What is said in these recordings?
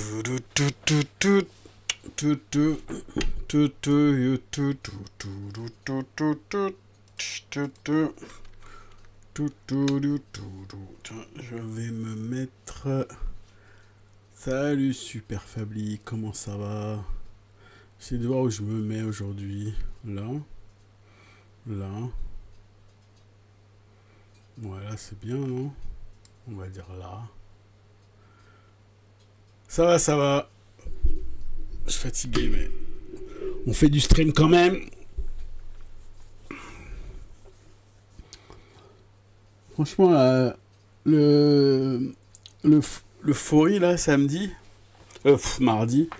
Je vais me mettre. Salut Super Fabli, comment ça va? J'essaie de voir où je me mets aujourd'hui. Là. Là. Voilà, c'est bien, non? On va dire là. Ça va, ça va. Je suis fatigué, mais on fait du stream quand même. Franchement, là, le, le Fori, là, samedi, mardi,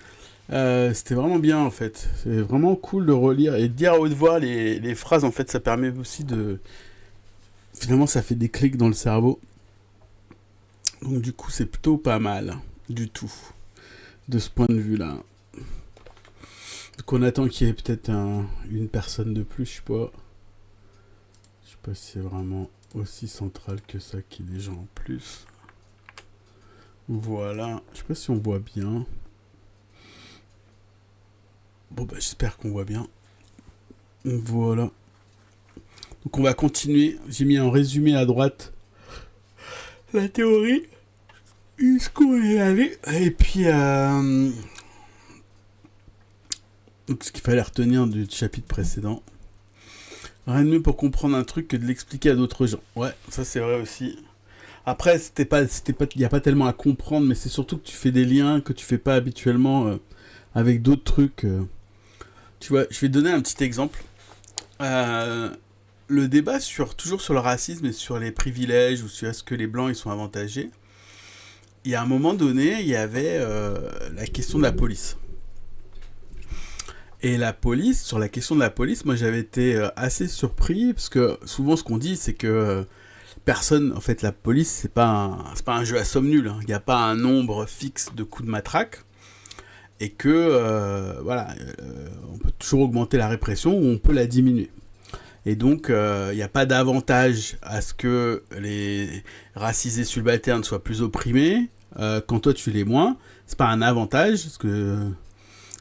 c'était vraiment bien, en fait. C'est vraiment cool de relire et de dire à haute voix les phrases, en fait, ça permet aussi de... Finalement, ça fait des clics dans le cerveau. Donc, du coup, c'est plutôt pas mal, du tout, de ce point de vue-là. Donc, on attend qu'il y ait peut-être une personne de plus, je sais pas. Je sais pas si c'est vraiment aussi central que ça qu'il y ait des gens en plus. Voilà, je sais pas si on voit bien. Bon bah j'espère qu'on voit bien. Voilà. Donc on va continuer. J'ai mis en résumé à droite la théorie. Ce qu'on est allé. Et puis donc ce qu'il fallait retenir du chapitre précédent. Rien de mieux pour comprendre un truc que de l'expliquer à d'autres gens. Ouais, ça c'est vrai aussi. Après, il n'y a pas tellement à comprendre, mais c'est surtout que tu fais des liens que tu fais pas habituellement avec d'autres trucs. Tu vois, je vais te donner un petit exemple. Le débat toujours sur le racisme et sur les privilèges ou sur est-ce que les blancs ils sont avantagés. Il y a un moment donné, il y avait la question de la police. Et la police, sur la question de la police, moi j'avais été assez surpris parce que souvent ce qu'on dit c'est que personne, en fait la police c'est pas un jeu à somme nulle, hein. Il n'y a pas un nombre fixe de coups de matraque et que voilà, on peut toujours augmenter la répression ou on peut la diminuer. Et donc il n'y a pas d'avantage à ce que les racisés subalternes soient plus opprimés quand toi tu l'es moins. C'est pas un avantage parce que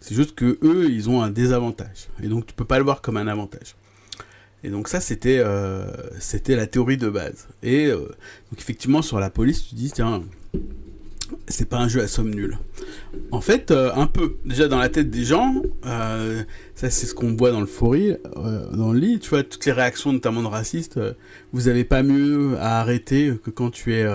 c'est juste que eux, ils ont un désavantage. Et donc, tu peux pas le voir comme un avantage. Et donc, ça, c'était la théorie de base. Et donc, effectivement, sur la police, tu dis, tiens, c'est pas un jeu à somme nulle. En fait, un peu. Déjà, dans la tête des gens, ça, c'est ce qu'on voit dans le Fori, dans le lit, tu vois, toutes les réactions, notamment de racistes, vous avez pas mieux à arrêter que quand tu es...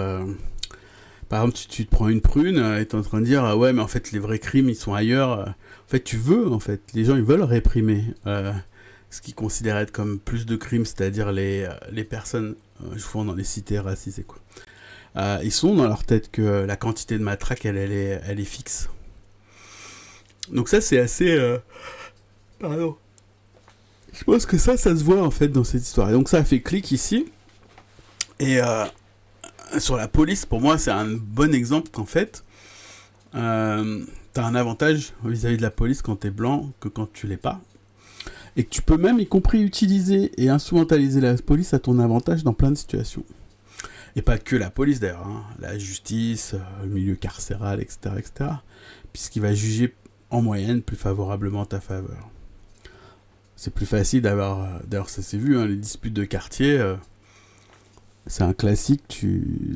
par exemple, tu te prends une prune et t'es en train de dire ouais, mais en fait, les vrais crimes, ils sont ailleurs. En fait, tu veux, en fait, les gens, ils veulent réprimer ce qu'ils considèrent être comme plus de crimes, c'est-à-dire les personnes, souvent dans les cités racisées, quoi. Ils sont dans leur tête que la quantité de matraque, elle est fixe. Donc ça, c'est assez... Pardon. Je pense que ça se voit, en fait, dans cette histoire. Et donc ça a fait clic ici. Et... sur la police, pour moi, c'est un bon exemple qu'en fait, t'as un avantage vis-à-vis de la police quand t'es blanc que quand tu l'es pas. Et que tu peux même, y compris, utiliser et instrumentaliser la police à ton avantage dans plein de situations. Et pas que la police d'ailleurs, hein. La justice, le milieu carcéral, etc., etc. Puisqu'il va juger en moyenne plus favorablement ta faveur. C'est plus facile d'avoir... D'ailleurs, ça s'est vu, hein, les disputes de quartier... c'est un classique,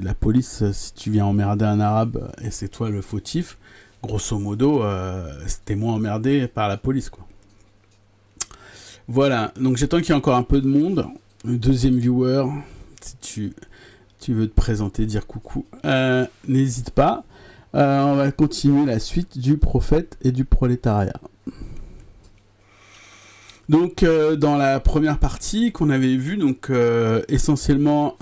la police, si tu viens emmerder un arabe et c'est toi le fautif, grosso modo, t'es moins emmerdé par la police, quoi. Voilà, donc j'attends qu'il y ait encore un peu de monde. Le deuxième viewer, si tu veux te présenter, dire coucou, n'hésite pas. On va continuer la suite du prophète et du prolétariat. Donc dans la première partie qu'on avait vue, donc essentiellement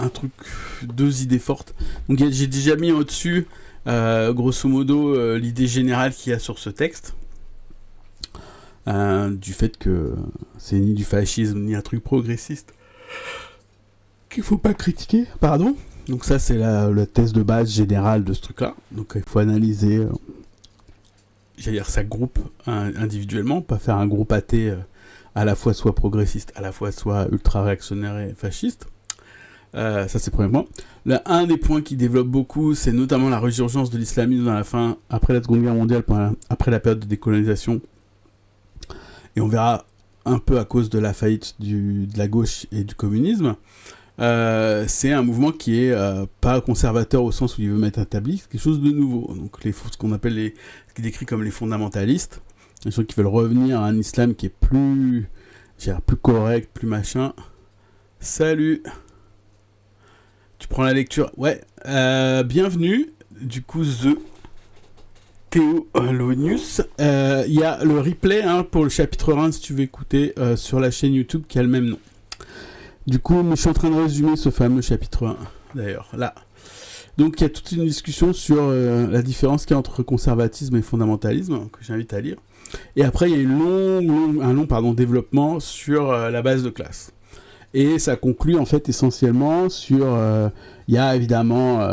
deux idées fortes. Donc j'ai déjà mis au-dessus, grosso modo, l'idée générale qu'il y a sur ce texte, du fait que c'est ni du fascisme ni un truc progressiste qu'il faut pas critiquer. Pardon. Donc ça c'est la thèse de base générale de ce truc-là. Donc il faut analyser, j'allais dire ça groupe individuellement, pas faire un groupe athée. À la fois soit progressiste, à la fois soit ultra réactionnaire et fasciste. Ça, c'est le premier point. Un des points qui développe beaucoup, c'est notamment la résurgence de l'islamisme après la Seconde Guerre mondiale, après la période de décolonisation. Et on verra un peu à cause de la faillite de la gauche et du communisme. C'est un mouvement qui est pas conservateur au sens où il veut mettre établi, c'est quelque chose de nouveau. Donc ce qu'on appelle ce qui est décrit comme les fondamentalistes, les gens qui veulent revenir à un islam qui est plus correct, plus machin. Salut. Tu prends la lecture. Ouais. Bienvenue. Du coup, Théolonius. Il y a le replay pour le chapitre 1 si tu veux écouter sur la chaîne YouTube qui a le même nom. Du coup, je suis en train de résumer ce fameux chapitre 1, d'ailleurs, là. Donc, il y a toute une discussion sur la différence qu'il y a entre conservatisme et fondamentalisme, que j'invite à lire. Et après, il y a un long développement sur la base de classe. Et ça conclut, en fait, essentiellement sur... Il y a évidemment,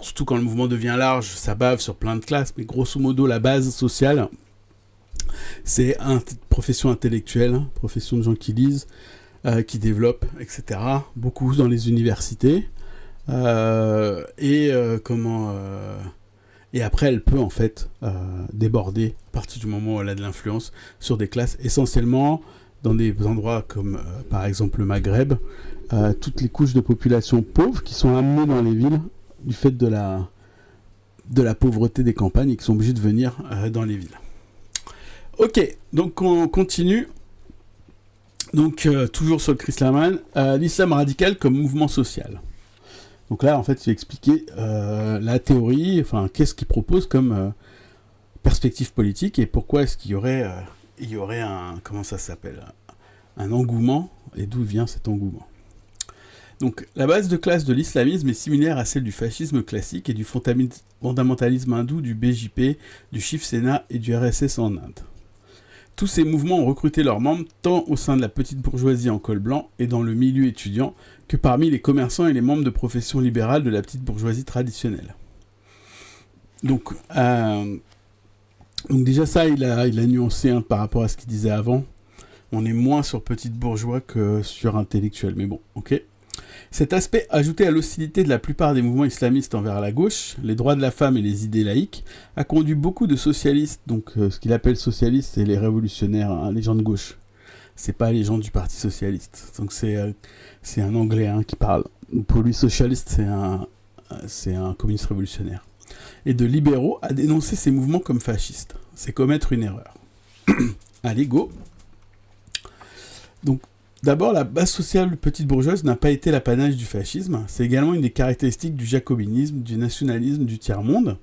surtout quand le mouvement devient large, ça bave sur plein de classes, mais grosso modo, la base sociale, c'est profession intellectuelle, profession de gens qui lisent, qui développent, etc. Beaucoup dans les universités. Et après, elle peut en fait déborder à partir du moment où elle a de l'influence sur des classes, essentiellement dans des endroits comme par exemple le Maghreb, toutes les couches de population pauvres qui sont amenées dans les villes du fait de la pauvreté des campagnes et qui sont obligées de venir dans les villes. Ok, donc on continue. Donc, toujours sur le Chris Larman, l'islam radical comme mouvement social. Donc là, en fait, il expliqué la théorie, enfin, qu'est-ce qu'il propose comme perspective politique et pourquoi est-ce qu'il y aurait un engouement et d'où vient cet engouement. Donc, la base de classe de l'islamisme est similaire à celle du fascisme classique et du fondamentalisme hindou, du BJP, du Shiv Sena et du RSS en Inde. Tous ces mouvements ont recruté leurs membres tant au sein de la petite bourgeoisie en col blanc et dans le milieu étudiant que parmi les commerçants et les membres de professions libérales de la petite bourgeoisie traditionnelle. Donc déjà ça, il a nuancé par rapport à ce qu'il disait avant. On est moins sur petite bourgeois que sur intellectuel, mais bon, ok. Cet aspect, ajouté à l'hostilité de la plupart des mouvements islamistes envers la gauche, les droits de la femme et les idées laïques, a conduit beaucoup de socialistes, donc ce qu'il appelle socialistes, c'est les révolutionnaires, les gens de gauche. C'est pas les gens du Parti Socialiste. Donc c'est un Anglais qui parle. Pour lui, socialiste, c'est un communiste révolutionnaire. Et de libéraux à dénoncer ces mouvements comme fascistes. C'est commettre une erreur. Allez, go. Donc, d'abord, la base sociale petite bourgeoise n'a pas été l'apanage du fascisme. C'est également une des caractéristiques du jacobinisme, du nationalisme, du tiers-monde,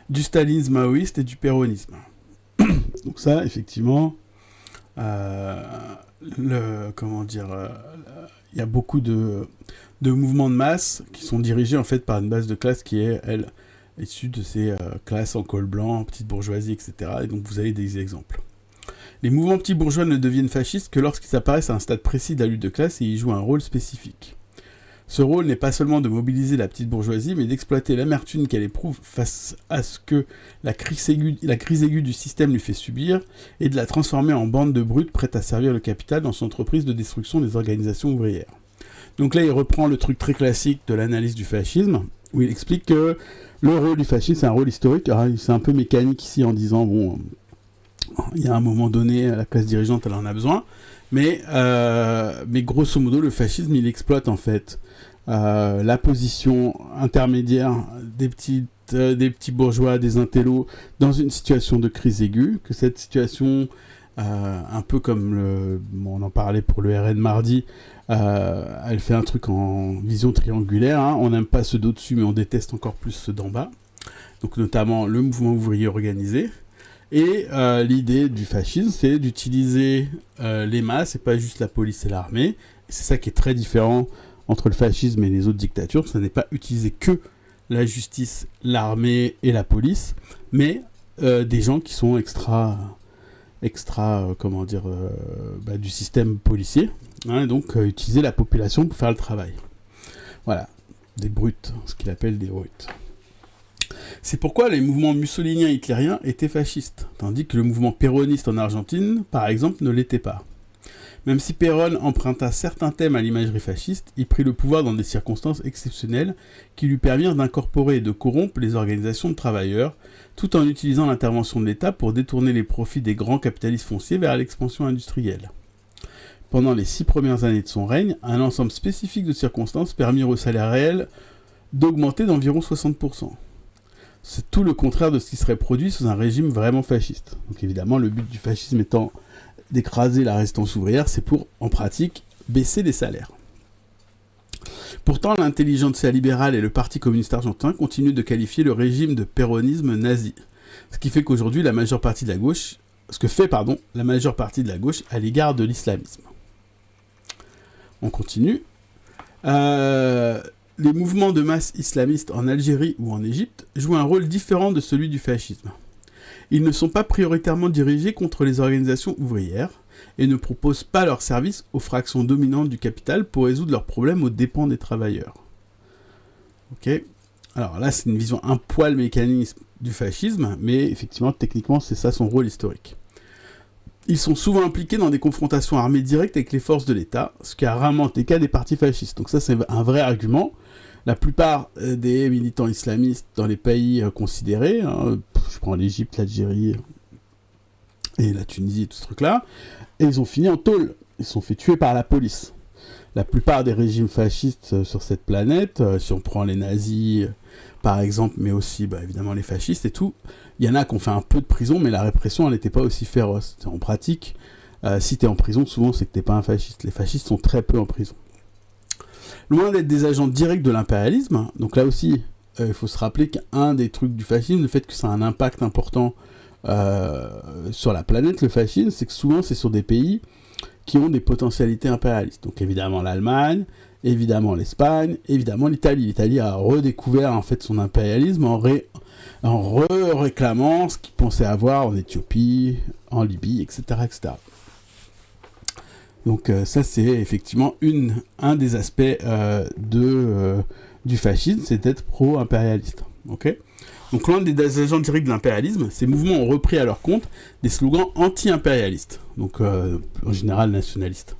du stalinisme maoïste et du péronisme. Donc ça, effectivement, il y a beaucoup de mouvements de masse qui sont dirigés en fait par une base de classe qui est, elle, issue de ces classes en col blanc, petite bourgeoisie, etc. Et donc vous avez des exemples. Les mouvements petits bourgeois ne deviennent fascistes que lorsqu'ils apparaissent à un stade précis de la lutte de classe et y jouent un rôle spécifique. Ce rôle n'est pas seulement de mobiliser la petite bourgeoisie, mais d'exploiter l'amertume qu'elle éprouve face à ce que la crise aiguë du système lui fait subir, et de la transformer en bande de brutes prêtes à servir le capital dans son entreprise de destruction des organisations ouvrières. Donc là, il reprend le truc très classique de l'analyse du fascisme, où il explique que le rôle du fascisme, c'est un rôle historique. Alors, c'est un peu mécanique ici en disant, bon, il y a un moment donné, la classe dirigeante, elle en a besoin, mais grosso modo, le fascisme, il exploite en fait la position intermédiaire des petits bourgeois, des intellos, dans une situation de crise aiguë, que cette situation, un peu comme on en parlait pour le RN mardi, elle fait un truc en vision triangulaire, on n'aime pas ceux d'au-dessus, mais on déteste encore plus ceux d'en bas, donc notamment le mouvement ouvrier organisé. Et l'idée du fascisme, c'est d'utiliser les masses et pas juste la police et l'armée. Et c'est ça qui est très différent entre le fascisme et les autres dictatures. Ça n'est pas utiliser que la justice, l'armée et la police, mais des gens qui sont du système policier. Donc utiliser la population pour faire le travail. Voilà, des brutes, ce qu'il appelle des brutes. C'est pourquoi les mouvements mussoliniens et hitlériens étaient fascistes, tandis que le mouvement péroniste en Argentine, par exemple, ne l'était pas. Même si Péronne emprunta certains thèmes à l'imagerie fasciste, il prit le pouvoir dans des circonstances exceptionnelles qui lui permirent d'incorporer et de corrompre les organisations de travailleurs, tout en utilisant l'intervention de l'État pour détourner les profits des grands capitalistes fonciers vers l'expansion industrielle. Pendant les 6 premières années de son règne, un ensemble spécifique de circonstances permirent au salaire réel d'augmenter d'environ 60%. C'est tout le contraire de ce qui serait produit sous un régime vraiment fasciste. Donc évidemment, le but du fascisme étant d'écraser la résistance ouvrière, c'est pour, en pratique, baisser les salaires. Pourtant, l'intelligentsia libérale et le Parti communiste argentin continuent de qualifier le régime de péronisme nazi. Ce qui fait qu'aujourd'hui, la majeure partie de la gauche à l'égard de l'islamisme. On continue. Les mouvements de masse islamistes en Algérie ou en Égypte jouent un rôle différent de celui du fascisme. Ils ne sont pas prioritairement dirigés contre les organisations ouvrières et ne proposent pas leurs services aux fractions dominantes du capital pour résoudre leurs problèmes aux dépens des travailleurs. Ok. Alors là, c'est une vision un poil mécaniste du fascisme, mais effectivement, techniquement, c'est ça son rôle historique. Ils sont souvent impliqués dans des confrontations armées directes avec les forces de l'État, ce qui a rarement été le cas des partis fascistes. Donc ça, c'est un vrai argument. La plupart des militants islamistes dans les pays considérés, je prends l'Égypte, l'Algérie et la Tunisie et tout ce truc-là, et ils ont fini en tôle. Ils se sont fait tuer par la police. La plupart des régimes fascistes sur cette planète, si on prend les nazis par exemple, mais aussi évidemment les fascistes et tout, il y en a qui ont fait un peu de prison, mais la répression elle n'était pas aussi féroce. En pratique, si t'es en prison, souvent c'est que t'es pas un fasciste. Les fascistes sont très peu en prison. Loin d'être des agents directs de l'impérialisme, donc là aussi, il faut se rappeler qu'un des trucs du fascisme, le fait que ça a un impact important sur la planète, le fascisme, c'est que souvent c'est sur des pays qui ont des potentialités impérialistes. Donc évidemment l'Allemagne, évidemment l'Espagne, évidemment l'Italie. L'Italie a redécouvert en fait son impérialisme en réclamant ce qu'il pensait avoir en Éthiopie, en Libye, etc. etc. Donc ça c'est effectivement un des aspects du fascisme, c'est d'être pro-impérialiste. Okay, donc loin des agents directs de l'impérialisme, ces mouvements ont repris à leur compte des slogans anti-impérialistes, donc en général nationalistes,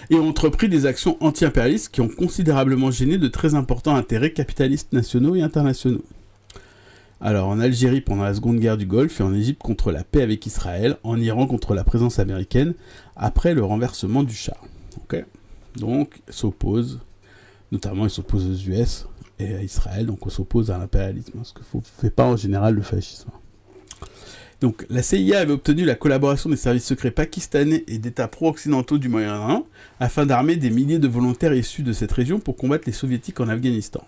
et ont entrepris des actions anti-impérialistes qui ont considérablement gêné de très importants intérêts capitalistes nationaux et internationaux. Alors en Algérie pendant la Seconde Guerre du Golfe et en Égypte contre la paix avec Israël, en Iran contre la présence américaine après le renversement du Shah. Okay, donc ils s'opposent, notamment ils s'opposent aux US et à Israël, donc on s'oppose à l'impérialisme, ce que ne fait pas en général le fascisme. Donc la CIA avait obtenu la collaboration des services secrets pakistanais et d'États pro-occidentaux du Moyen-Orient afin d'armer des milliers de volontaires issus de cette région pour combattre les soviétiques en Afghanistan.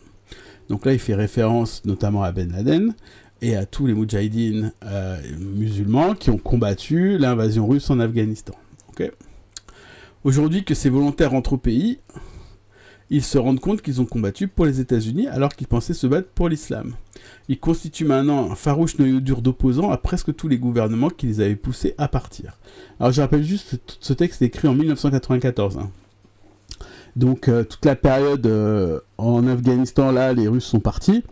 Donc là il fait référence notamment à Ben Laden et à tous les moudjahidines musulmans qui ont combattu l'invasion russe en Afghanistan. Okay. Aujourd'hui que ces volontaires rentrent au pays, ils se rendent compte qu'ils ont combattu pour les États-Unis alors qu'ils pensaient se battre pour l'islam. Ils constituent maintenant un farouche noyau dur d'opposants à presque tous les gouvernements qui les avaient poussés à partir. Alors je rappelle juste que ce texte est écrit en 1994. Donc toute la période en Afghanistan, là, les Russes sont partis.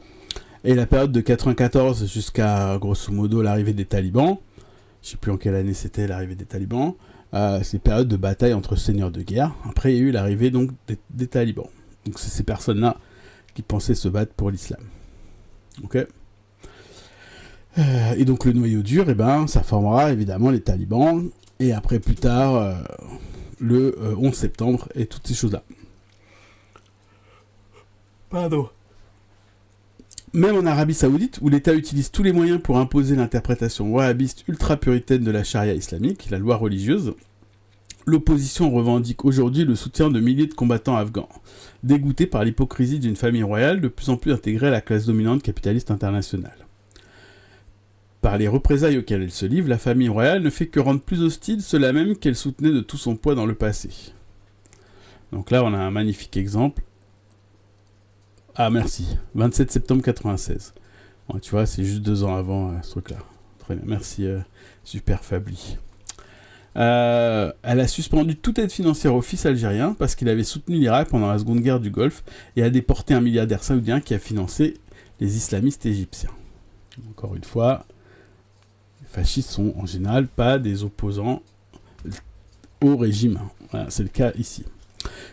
Et la période de 94 jusqu'à, grosso modo, l'arrivée des talibans, je ne sais plus en quelle année c'était l'arrivée des talibans, c'est une période de bataille entre seigneurs de guerre. Après, il y a eu l'arrivée donc des talibans. Donc c'est ces personnes-là qui pensaient se battre pour l'islam. Ok. Et donc le noyau dur, ça formera évidemment les talibans. Et après, plus tard, le 11 septembre et toutes ces choses-là. Pardon. Même en Arabie Saoudite, où l'État utilise tous les moyens pour imposer l'interprétation wahhabiste ultra-puritaine de la charia islamique, la loi religieuse, l'opposition revendique aujourd'hui le soutien de milliers de combattants afghans, dégoûtés par l'hypocrisie d'une famille royale de plus en plus intégrée à la classe dominante capitaliste internationale. Par les représailles auxquelles elle se livre, la famille royale ne fait que rendre plus hostile ceux-là même qu'elle soutenait de tout son poids dans le passé. Donc là, on a un magnifique exemple. Ah, merci. 27 septembre 96. Bon, tu vois, c'est juste 2 ans avant ce truc-là. Très bien, merci, super Fabli. Elle a suspendu toute aide financière au fils algérien parce qu'il avait soutenu l'Irak pendant la Seconde Guerre du Golfe et a déporté un milliardaire saoudien qui a financé les islamistes égyptiens. Encore une fois, les fascistes sont en général pas des opposants au régime. Voilà, c'est le cas ici.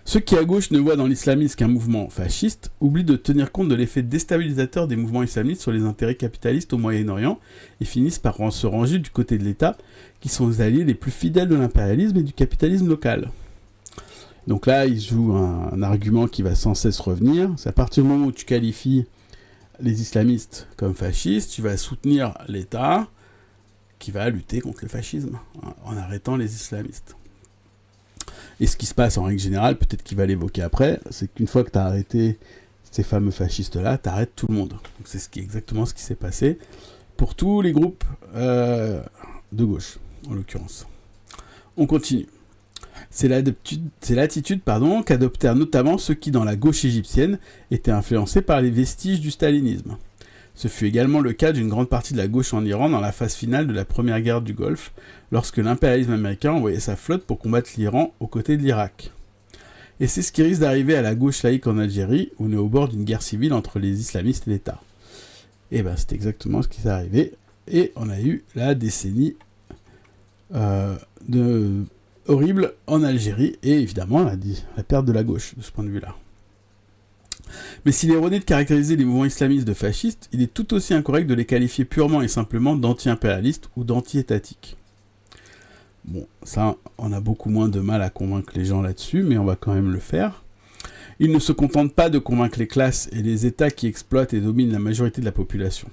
Ceux qui à gauche ne voient dans l'islamisme qu'un mouvement fasciste oublient de tenir compte de l'effet déstabilisateur des mouvements islamistes sur les intérêts capitalistes au Moyen-Orient et finissent par se ranger du côté de l'État, qui sont les alliés les plus fidèles de l'impérialisme et du capitalisme local. Donc là, ils jouent un argument qui va sans cesse revenir. C'est à partir du moment où tu qualifies les islamistes comme fascistes, tu vas soutenir l'État qui va lutter contre le fascisme en arrêtant les islamistes. Et ce qui se passe en règle générale, peut-être qu'il va l'évoquer après, c'est qu'une fois que tu as arrêté ces fameux fascistes-là, tu arrêtes tout le monde. Donc c'est exactement ce qui s'est passé pour tous les groupes de gauche, en l'occurrence. On continue. C'est l'attitude qu'adoptèrent notamment ceux qui, dans la gauche égyptienne, étaient influencés par les vestiges du stalinisme. Ce fut également le cas d'une grande partie de la gauche en Iran dans la phase finale de la première guerre du Golfe, lorsque l'impérialisme américain envoyait sa flotte pour combattre l'Iran aux côtés de l'Irak. Et c'est ce qui risque d'arriver à la gauche laïque en Algérie, où on est au bord d'une guerre civile entre les islamistes et l'État. Et ben c'est exactement ce qui s'est arrivé, et on a eu la décennie horrible en Algérie, et évidemment la perte de la gauche, de ce point de vue-là. Mais s'il est erroné de caractériser les mouvements islamistes de fascistes, il est tout aussi incorrect de les qualifier purement et simplement d'anti-impérialistes ou d'anti-étatiques. Bon, ça, on a beaucoup moins de mal à convaincre les gens là-dessus, mais on va quand même le faire. Ils ne se contentent pas de convaincre les classes et les États qui exploitent et dominent la majorité de la population.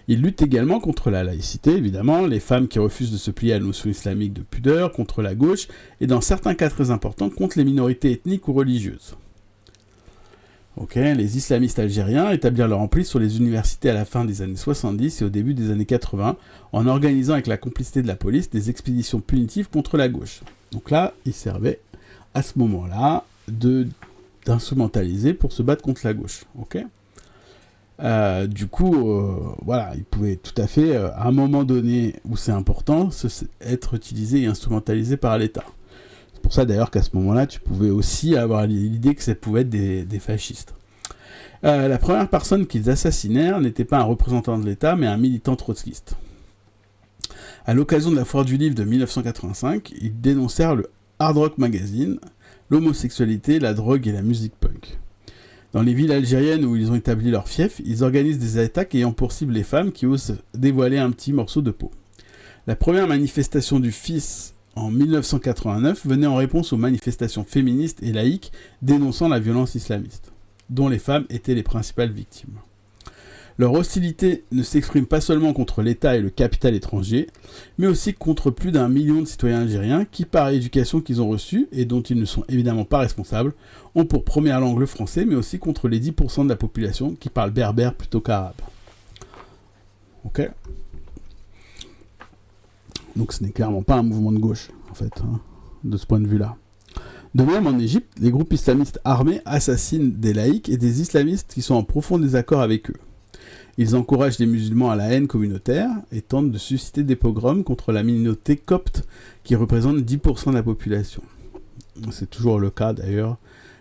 Ils luttent également contre la laïcité, évidemment, les femmes qui refusent de se plier à la notion islamique de pudeur, contre la gauche, et dans certains cas très importants, contre les minorités ethniques ou religieuses. Les islamistes algériens établirent leur emprise sur les universités à la fin des années 70 et au début des années 80, en organisant avec la complicité de la police des expéditions punitives contre la gauche. Donc là, ils servaient à ce moment-là d'instrumentaliser pour se battre contre la gauche. Ils pouvaient tout à fait, à un moment donné où c'est important, être utilisés et instrumentalisés par l'État. C'est pour ça d'ailleurs qu'à ce moment-là, tu pouvais aussi avoir l'idée que ça pouvait être des fascistes. La première personne qu'ils assassinèrent n'était pas un représentant de l'État, mais un militant trotskiste. À l'occasion de la foire du livre de 1985, ils dénoncèrent le Hard Rock Magazine, l'homosexualité, la drogue et la musique punk. Dans les villes algériennes où ils ont établi leur fief, ils organisent des attaques ayant pour cible les femmes qui osent dévoiler un petit morceau de peau. La première manifestation du FIS en 1989 venait en réponse aux manifestations féministes et laïques dénonçant la violence islamiste, dont les femmes étaient les principales victimes. Leur hostilité ne s'exprime pas seulement contre l'État et le capital étranger, mais aussi contre plus d'1 million de citoyens algériens qui, par l'éducation qu'ils ont reçue, et dont ils ne sont évidemment pas responsables, ont pour première langue le français, mais aussi contre les 10% de la population qui parlent berbère plutôt qu'arabe. Donc ce n'est clairement pas un mouvement de gauche, en fait, de ce point de vue-là. De même, en Égypte, les groupes islamistes armés assassinent des laïcs et des islamistes qui sont en profond désaccord avec eux. Ils encouragent les musulmans à la haine communautaire et tentent de susciter des pogroms contre la minorité copte qui représente 10% de la population. C'est toujours le cas d'ailleurs,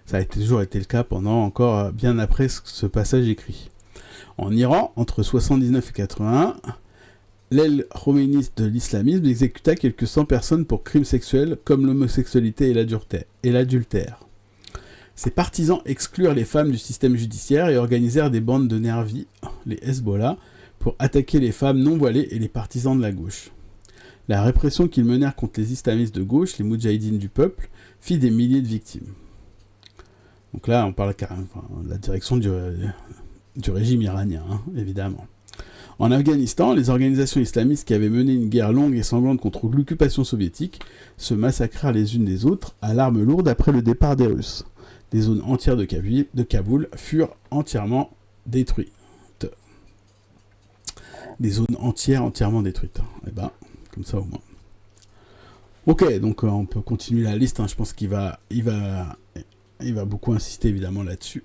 ça a toujours été le cas pendant encore bien après ce passage écrit. En Iran, entre 79 et 81, l'aile khoméniste de l'islamisme exécuta quelques 100 personnes pour crimes sexuels comme l'homosexualité et l'adultère. Ses partisans exclurent les femmes du système judiciaire et organisèrent des bandes de nervis, les Hezbollah, pour attaquer les femmes non voilées et les partisans de la gauche. La répression qu'ils menèrent contre les islamistes de gauche, les moudjahidines du peuple, fit des milliers de victimes. Donc là, on parle carrément de la direction du régime iranien, évidemment. En Afghanistan, les organisations islamistes qui avaient mené une guerre longue et sanglante contre l'occupation soviétique se massacrèrent les unes des autres à l'arme lourde après le départ des Russes. Des zones entières de Kaboul furent entièrement détruites. Des zones entièrement détruites. Et ben, comme ça au moins. Ok, donc on peut continuer la liste. Je pense qu'il va beaucoup insister évidemment là-dessus.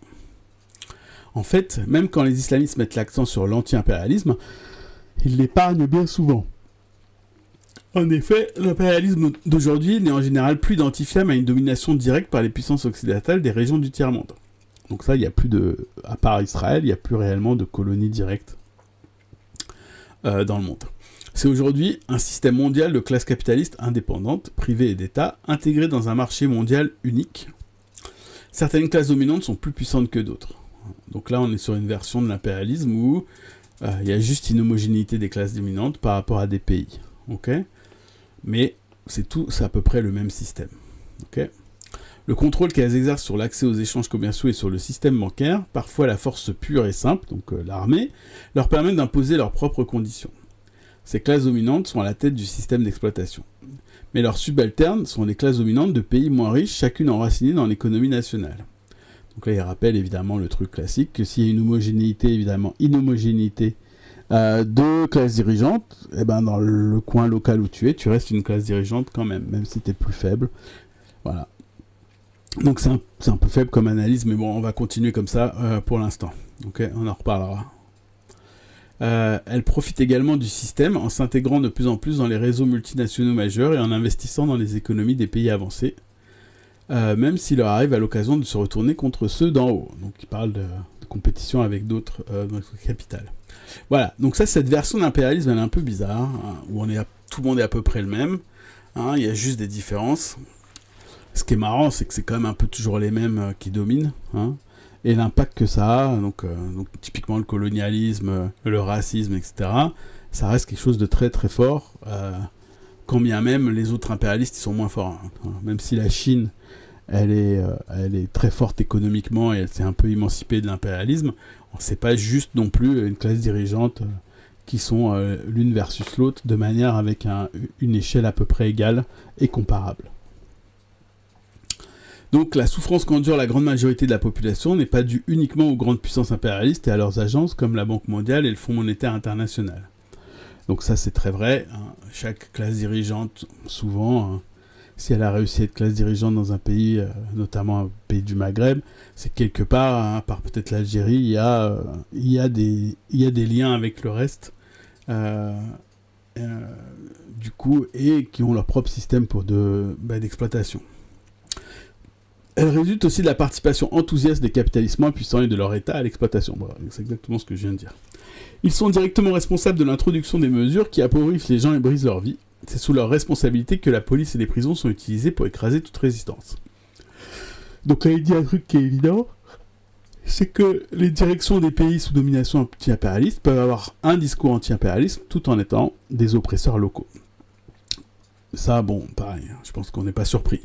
En fait, même quand les islamistes mettent l'accent sur l'anti-impérialisme, ils l'épargnent bien souvent. En effet, l'impérialisme d'aujourd'hui n'est en général plus identifiable à une domination directe par les puissances occidentales des régions du tiers-monde. Donc ça, il n'y a plus à part Israël, il n'y a plus réellement de colonies directes dans le monde. C'est aujourd'hui un système mondial de classes capitalistes indépendantes, privées et d'État, intégrées dans un marché mondial unique. Certaines classes dominantes sont plus puissantes que d'autres. Donc là, on est sur une version de l'impérialisme où il y a juste une homogénéité des classes dominantes par rapport à des pays. Okay, mais c'est à peu près le même système. Okay, le contrôle qu'elles exercent sur l'accès aux échanges commerciaux et sur le système bancaire, parfois la force pure et simple, donc l'armée, leur permet d'imposer leurs propres conditions. Ces classes dominantes sont à la tête du système d'exploitation. Mais leurs subalternes sont les classes dominantes de pays moins riches, chacune enracinée dans l'économie nationale. Donc là, il rappelle évidemment le truc classique, que s'il y a une homogénéité de classes dirigeantes, eh ben dans le coin local où tu es, tu restes une classe dirigeante quand même si tu es plus faible. Voilà. Donc c'est un peu faible comme analyse, mais bon, on va continuer comme ça pour l'instant. Okay, on en reparlera. Elle profite également du système en s'intégrant de plus en plus dans les réseaux multinationaux majeurs et en investissant dans les économies des pays avancés, même s'il leur arrive à l'occasion de se retourner contre ceux d'en haut. Donc il parle de compétition avec d'autres capitales. Voilà, donc ça, cette version d'impérialisme, elle est un peu bizarre, hein, où tout le monde est à peu près le même, hein, il y a juste des différences. Ce qui est marrant, c'est que c'est quand même un peu toujours les mêmes qui dominent, hein, et l'impact que ça a, donc typiquement le colonialisme, le racisme, etc., ça reste quelque chose de très très fort, quand bien même les autres impérialistes ils sont moins forts. Hein. Même si la Chine, elle est très forte économiquement et elle s'est un peu émancipée de l'impérialisme, c'est pas juste non plus une classe dirigeante qui sont l'une versus l'autre, de manière avec une échelle à peu près égale et comparable. Donc la souffrance qu'endure la grande majorité de la population n'est pas due uniquement aux grandes puissances impérialistes et à leurs agences comme la Banque mondiale et le Fonds monétaire international. Donc ça c'est très vrai, hein. Chaque classe dirigeante, souvent, hein, si elle a réussi à être classe dirigeante dans un pays, notamment un pays du Maghreb, c'est quelque part, hein, par peut-être l'Algérie, il y a des liens avec le reste, du coup, et qui ont leur propre système d'exploitation. Elle résulte aussi de la participation enthousiaste des capitalistes moins puissants et de leur état à l'exploitation. Voilà, c'est exactement ce que je viens de dire. Ils sont directement responsables de l'introduction des mesures qui appauvrissent les gens et brisent leur vie. C'est sous leur responsabilité que la police et les prisons sont utilisées pour écraser toute résistance. Donc là, il dit un truc qui est évident, c'est que les directions des pays sous domination anti-impérialiste peuvent avoir un discours anti-impérialiste tout en étant des oppresseurs locaux. Ça, bon, pareil, je pense qu'on n'est pas surpris.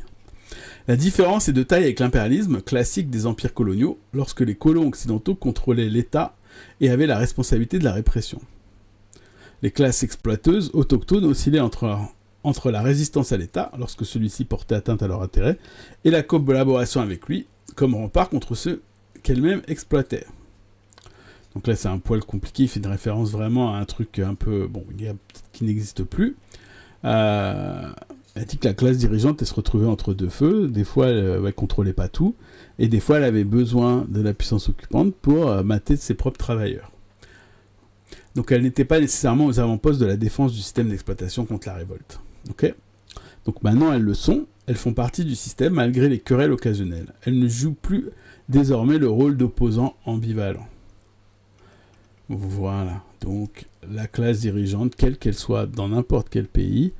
La différence est de taille avec l'impérialisme classique des empires coloniaux, lorsque les colons occidentaux contrôlaient l'État et avaient la responsabilité de la répression. Les classes exploiteuses autochtones oscillaient entre la résistance à l'État, lorsque celui-ci portait atteinte à leur intérêt, et la collaboration avec lui, comme rempart contre ceux qu'elles-mêmes exploitaient. Donc là, c'est un poil compliqué, il fait une référence vraiment à un truc un peu, qui n'existe plus. Elle dit que la classe dirigeante, elle se retrouvait entre deux feux. Des fois, elle contrôlait pas tout. Et des fois, elle avait besoin de la puissance occupante pour mater ses propres travailleurs. Donc, elle n'était pas nécessairement aux avant-postes de la défense du système d'exploitation contre la révolte. Okay, donc maintenant, elles le sont. Elles font partie du système malgré les querelles occasionnelles. Elles ne jouent plus désormais le rôle d'opposants ambivalents. Voilà. Donc, la classe dirigeante, quelle qu'elle soit dans n'importe quel pays,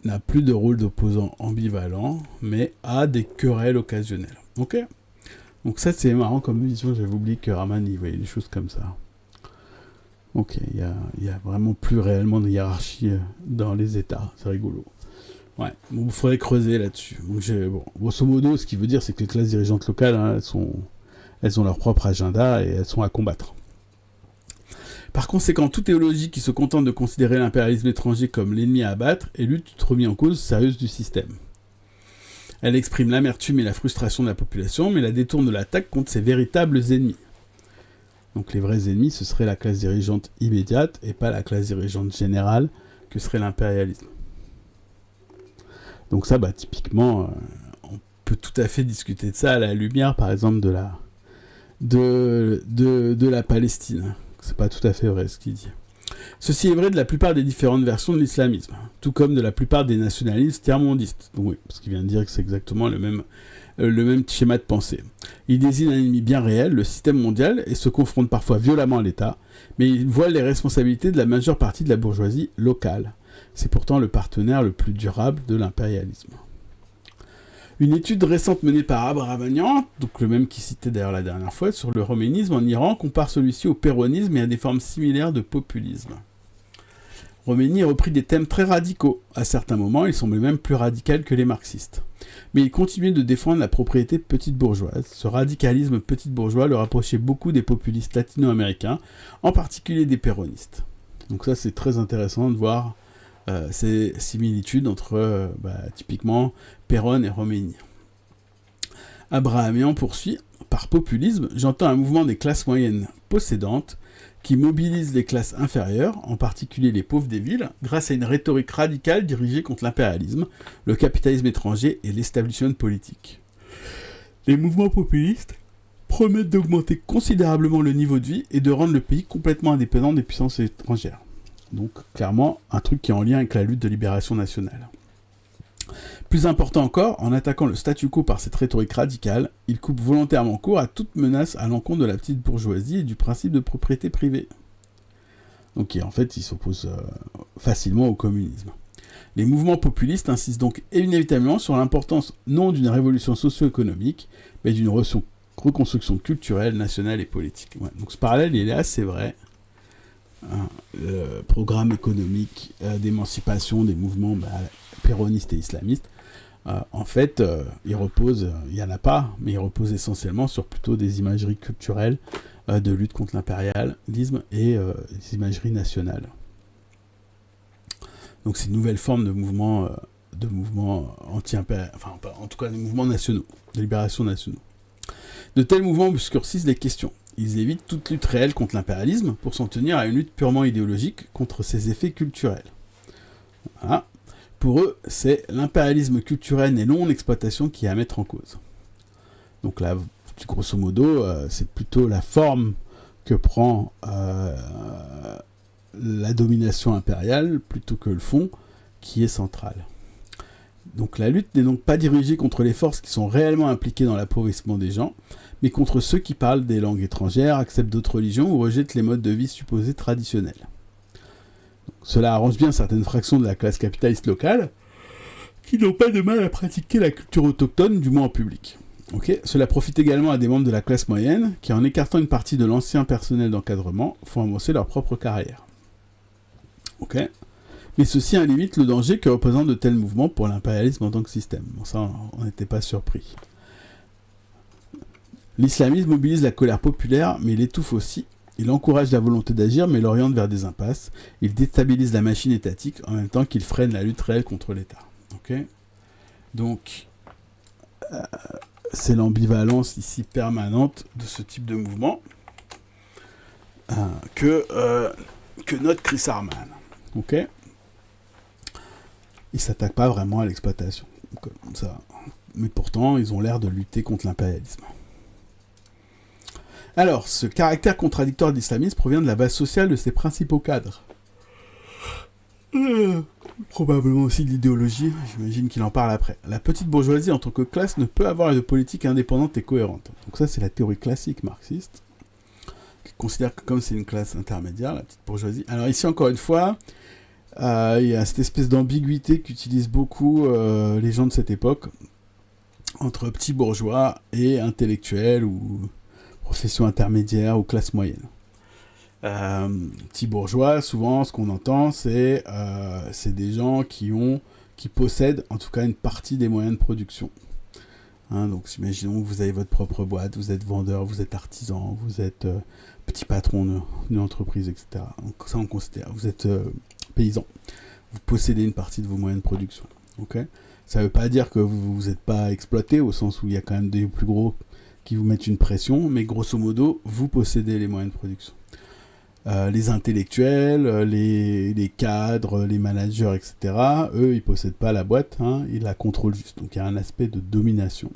n'a plus de rôle d'opposant ambivalent, mais a des querelles occasionnelles. Ok ? Donc ça, c'est marrant comme vision. J'avais oublié que Raman, il voyait des choses comme ça. Ok, il y a vraiment plus réellement de hiérarchie dans les États. C'est rigolo. Ouais, bon, il faudrait creuser là-dessus. Donc, grosso modo, ce qui veut dire, c'est que les classes dirigeantes locales, hein, elles ont leur propre agenda et elles sont à combattre. Par conséquent, toute théologie qui se contente de considérer l'impérialisme étranger comme l'ennemi à abattre est lutte remise en cause sérieuse du système. Elle exprime l'amertume et la frustration de la population, mais la détourne de l'attaque contre ses véritables ennemis. Donc les vrais ennemis, ce serait la classe dirigeante immédiate et pas la classe dirigeante générale que serait l'impérialisme. Donc ça, typiquement, on peut tout à fait discuter de ça à la lumière, par exemple, de la Palestine. C'est pas tout à fait vrai ce qu'il dit. Ceci est vrai de la plupart des différentes versions de l'islamisme, tout comme de la plupart des nationalistes tiers-mondistes. Donc oui, parce qu'il vient de dire que c'est exactement le même schéma de pensée. Il désigne un ennemi bien réel, le système mondial, et se confronte parfois violemment à l'État, mais il voile les responsabilités de la majeure partie de la bourgeoisie locale. C'est pourtant le partenaire le plus durable de l'impérialisme. Une étude récente menée par Abrahamian, donc le même qui citait d'ailleurs la dernière fois, sur le roménisme en Iran, compare celui-ci au péronisme et à des formes similaires de populisme. Khomeini reprit des thèmes très radicaux. À certains moments, il semblait même plus radical que les marxistes. Mais il continuait de défendre la propriété petite bourgeoise. Ce radicalisme petite bourgeois le rapprochait beaucoup des populistes latino-américains, en particulier des péronistes. Donc ça, c'est très intéressant de voir ces similitudes entre typiquement Perón et Khomeini. Abrahamian poursuit, par populisme, j'entends un mouvement des classes moyennes possédantes qui mobilise les classes inférieures, en particulier les pauvres des villes, grâce à une rhétorique radicale dirigée contre l'impérialisme, le capitalisme étranger et l'establishment politique. Les mouvements populistes promettent d'augmenter considérablement le niveau de vie et de rendre le pays complètement indépendant des puissances étrangères. Donc, clairement, un truc qui est en lien avec la lutte de libération nationale. Plus important encore, en attaquant le statu quo par cette rhétorique radicale, il coupe volontairement court à toute menace à l'encontre de la petite bourgeoisie et du principe de propriété privée. Donc en fait, il s'oppose facilement au communisme. Les mouvements populistes insistent donc inévitablement sur l'importance non d'une révolution socio-économique, mais d'une reconstruction culturelle, nationale et politique. Ouais, donc ce parallèle, il est assez vrai. Le programme économique d'émancipation des mouvements péronistes et islamistes, en fait, il repose, il n'y en a pas, mais il repose essentiellement sur plutôt des imageries culturelles de lutte contre l'impérialisme et des imageries nationales. Donc c'est une nouvelle forme de mouvement anti-impérial, enfin en tout cas des mouvements nationaux, de libération nationaux. De tels mouvements obscurcissent les questions. Ils évitent toute lutte réelle contre l'impérialisme pour s'en tenir à une lutte purement idéologique contre ses effets culturels. Voilà. Pour eux, c'est l'impérialisme culturel et non-exploitation qui est à mettre en cause. Donc là, grosso modo, c'est plutôt la forme que prend la domination impériale plutôt que le fond qui est central. Donc la lutte n'est donc pas dirigée contre les forces qui sont réellement impliquées dans l'appauvrissement des gens, mais contre ceux qui parlent des langues étrangères, acceptent d'autres religions ou rejettent les modes de vie supposés traditionnels. Donc, cela arrange bien certaines fractions de la classe capitaliste locale qui n'ont pas de mal à pratiquer la culture autochtone, du moins en public. Okay. Cela profite également à des membres de la classe moyenne qui, en écartant une partie de l'ancien personnel d'encadrement, font avancer leur propre carrière. Okay. Mais ceci limite le danger que représentent de tels mouvements pour l'impérialisme en tant que système. Bon, ça, on n'était pas surpris. L'islamisme mobilise la colère populaire, mais il étouffe aussi. Il encourage la volonté d'agir, mais l'oriente vers des impasses. Il déstabilise la machine étatique, en même temps qu'il freine la lutte réelle contre l'État. Okay. Donc, c'est l'ambivalence ici permanente de ce type de mouvement que note Chris Harman. Okay. Ils ne s'attaquent pas vraiment à l'exploitation. Comme ça. Mais pourtant, ils ont l'air de lutter contre l'impérialisme. Alors, ce caractère contradictoire de l'islamisme provient de la base sociale de ses principaux cadres. Probablement aussi de l'idéologie, j'imagine qu'il en parle après. La petite bourgeoisie en tant que classe ne peut avoir de politique indépendante et cohérente. Donc ça, c'est la théorie classique marxiste, qui considère que comme c'est une classe intermédiaire, la petite bourgeoisie... Alors ici, encore une fois, il y a cette espèce d'ambiguïté qu'utilisent beaucoup les gens de cette époque, entre petits bourgeois et intellectuels, ou profession intermédiaire, ou classe moyenne. Petits bourgeois, souvent, ce qu'on entend, c'est des gens qui possèdent, en tout cas, une partie des moyens de production. Hein, donc, imaginons que vous avez votre propre boîte, vous êtes vendeur, vous êtes artisan, vous êtes petit patron d'une entreprise, etc. Donc, ça, on considère. Vous êtes paysan. Vous possédez une partie de vos moyens de production. Okay. Ça ne veut pas dire que vous n'êtes pas exploité, au sens où il y a quand même des plus gros qui vous mettent une pression, mais grosso modo, vous possédez les moyens de production. Les intellectuels, les cadres, les managers, etc., eux, ils ne possèdent pas la boîte, hein, ils la contrôlent juste. Donc il y a un aspect de domination.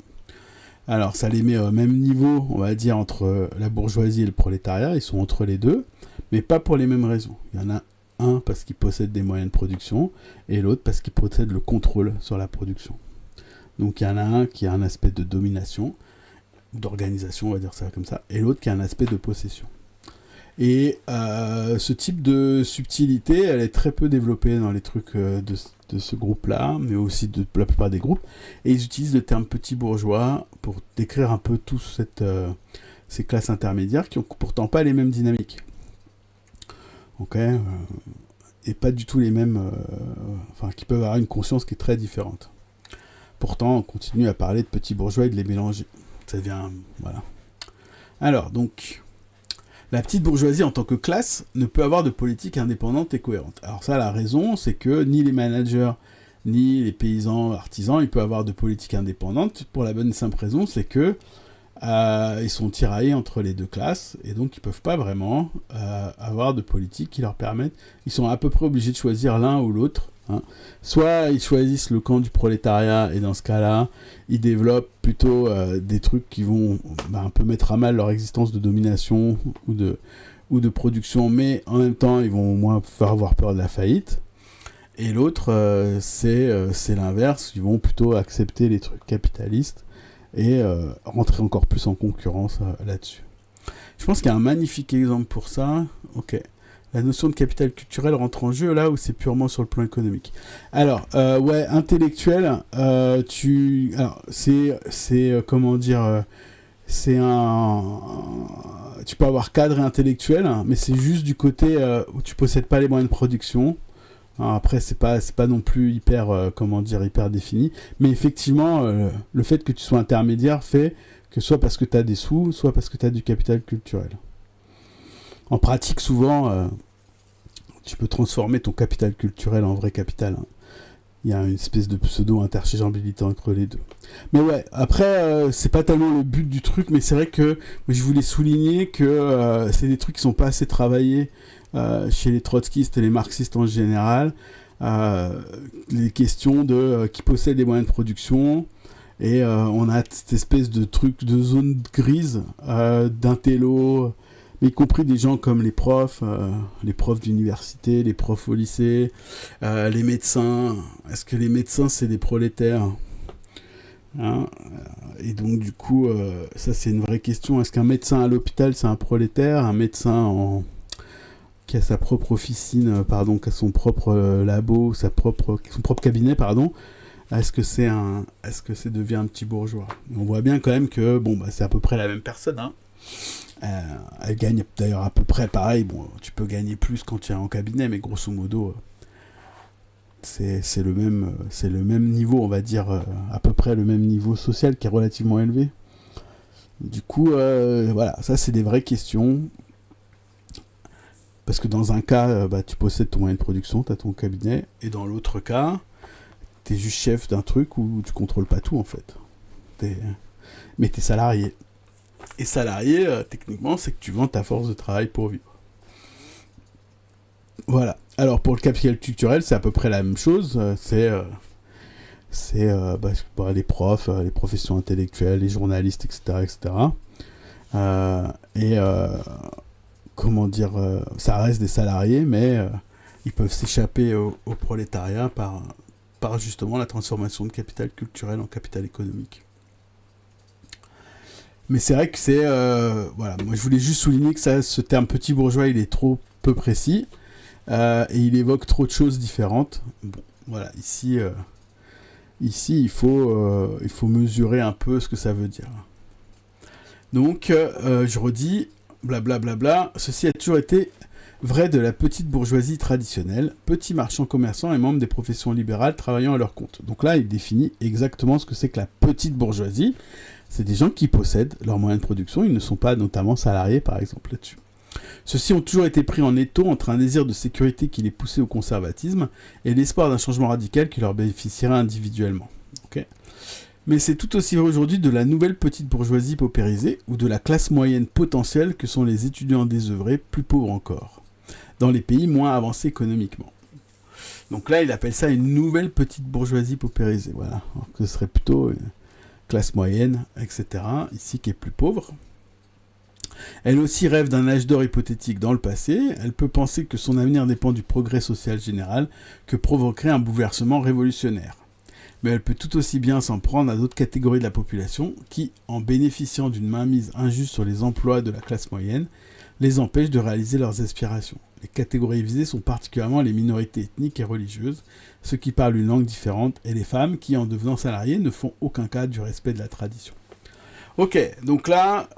Alors ça les met au même niveau, on va dire, entre la bourgeoisie et le prolétariat, ils sont entre les deux, mais pas pour les mêmes raisons. Il y en a un, parce qu'ils possèdent des moyens de production, et l'autre parce qu'ils possèdent le contrôle sur la production. Donc il y en a un qui a un aspect de domination, d'organisation, on va dire ça comme ça, et l'autre qui a un aspect de possession. Et ce type de subtilité, elle est très peu développée dans les trucs de ce groupe-là, mais aussi de la plupart des groupes. Et ils utilisent le terme petit bourgeois pour décrire un peu tous ces classes intermédiaires qui n'ont pourtant pas les mêmes dynamiques. Et pas du tout les mêmes... qui peuvent avoir une conscience qui est très différente. Pourtant, on continue à parler de petits bourgeois et de les mélanger. Ça devient... Voilà. Alors, donc... La petite bourgeoisie en tant que classe ne peut avoir de politique indépendante et cohérente. Alors ça, la raison, c'est que ni les managers, ni les paysans, artisans, ils peuvent avoir de politique indépendante pour la bonne et simple raison, c'est que ils sont tiraillés entre les deux classes, et donc ils peuvent pas vraiment avoir de politique qui leur permette... Ils sont à peu près obligés de choisir l'un ou l'autre. Soit ils choisissent le camp du prolétariat, et dans ce cas-là, ils développent plutôt des trucs qui vont un peu mettre à mal leur existence de domination ou de production, mais en même temps, ils vont au moins faire avoir peur de la faillite. Et l'autre, c'est l'inverse, ils vont plutôt accepter les trucs capitalistes et rentrer encore plus en concurrence là-dessus. Je pense qu'il y a un magnifique exemple pour ça. Ok. La notion de capital culturel rentre en jeu là où c'est purement sur le plan économique. Alors, intellectuel, tu peux avoir cadre et intellectuel, mais c'est juste du côté où tu possèdes pas les moyens de production. Alors après, c'est pas non plus hyper défini, mais effectivement, le fait que tu sois intermédiaire fait que soit parce que tu as des sous, soit parce que tu as du capital culturel. En pratique, souvent, tu peux transformer ton capital culturel en vrai capital. Il y a une espèce de pseudo-interchangeabilité entre les deux. Mais ouais, après, c'est pas tellement le but du truc, mais c'est vrai que je voulais souligner que c'est des trucs qui sont pas assez travaillés chez les trotskistes et les marxistes en général. Les questions de qui possède les moyens de production, et on a cette espèce de truc de zone grise d'intello, mais y compris des gens comme les profs d'université, les profs au lycée, les médecins. Est-ce que les médecins, c'est des prolétaires ? Et donc, du coup, ça, c'est une vraie question. Est-ce qu'un médecin à l'hôpital, c'est un prolétaire ? Un médecin qui a sa propre officine, qui a son propre labo, son propre cabinet, est-ce que ça devient un petit bourgeois ? On voit bien quand même que, c'est à peu près la même personne, elle gagne d'ailleurs à peu près pareil. Tu peux gagner plus quand tu es en cabinet, mais grosso modo, c'est le même niveau, on va dire, à peu près le même niveau social qui est relativement élevé. Du coup, voilà, ça c'est des vraies questions. Parce que dans un cas, tu possèdes ton moyen de production, tu as ton cabinet, et dans l'autre cas, tu es juste chef d'un truc où tu contrôles pas tout en fait. Mais tu es salarié. Et salarié, techniquement, c'est que tu vends ta force de travail pour vivre. Voilà. Alors, pour le capital culturel, c'est à peu près la même chose. C'est les profs, les professions intellectuelles, les journalistes, etc. Ça reste des salariés, mais ils peuvent s'échapper au prolétariat par justement la transformation de capital culturel en capital économique. Mais c'est vrai que c'est... moi je voulais juste souligner que ce terme petit bourgeois, il est trop peu précis, et il évoque trop de choses différentes. Bon, voilà, ici il faut mesurer un peu ce que ça veut dire. Donc, je redis, blablabla, ceci a toujours été vrai de la petite bourgeoisie traditionnelle, petits marchands commerçants et membres des professions libérales travaillant à leur compte. Donc là, il définit exactement ce que c'est que la petite bourgeoisie. C'est des gens qui possèdent leurs moyens de production, ils ne sont pas notamment salariés par exemple là-dessus. Ceux-ci ont toujours été pris en étau entre un désir de sécurité qui les poussait au conservatisme et l'espoir d'un changement radical qui leur bénéficierait individuellement. Okay. Mais c'est tout aussi vrai aujourd'hui de la nouvelle petite bourgeoisie paupérisée ou de la classe moyenne potentielle que sont les étudiants désœuvrés, plus pauvres encore, dans les pays moins avancés économiquement. Donc là, il appelle ça une nouvelle petite bourgeoisie paupérisée, voilà. Alors que ce serait plutôt une classe moyenne, etc., ici qui est plus pauvre. Elle aussi rêve d'un âge d'or hypothétique dans le passé. Elle peut penser que son avenir dépend du progrès social général que provoquerait un bouleversement révolutionnaire. Mais elle peut tout aussi bien s'en prendre à d'autres catégories de la population qui, en bénéficiant d'une mainmise injuste sur les emplois de la classe moyenne, les empêchent de réaliser leurs aspirations. Les catégories visées sont particulièrement les minorités ethniques et religieuses, ceux qui parlent une langue différente, et les femmes qui, en devenant salariées, ne font aucun cas du respect de la tradition. Ok, donc là,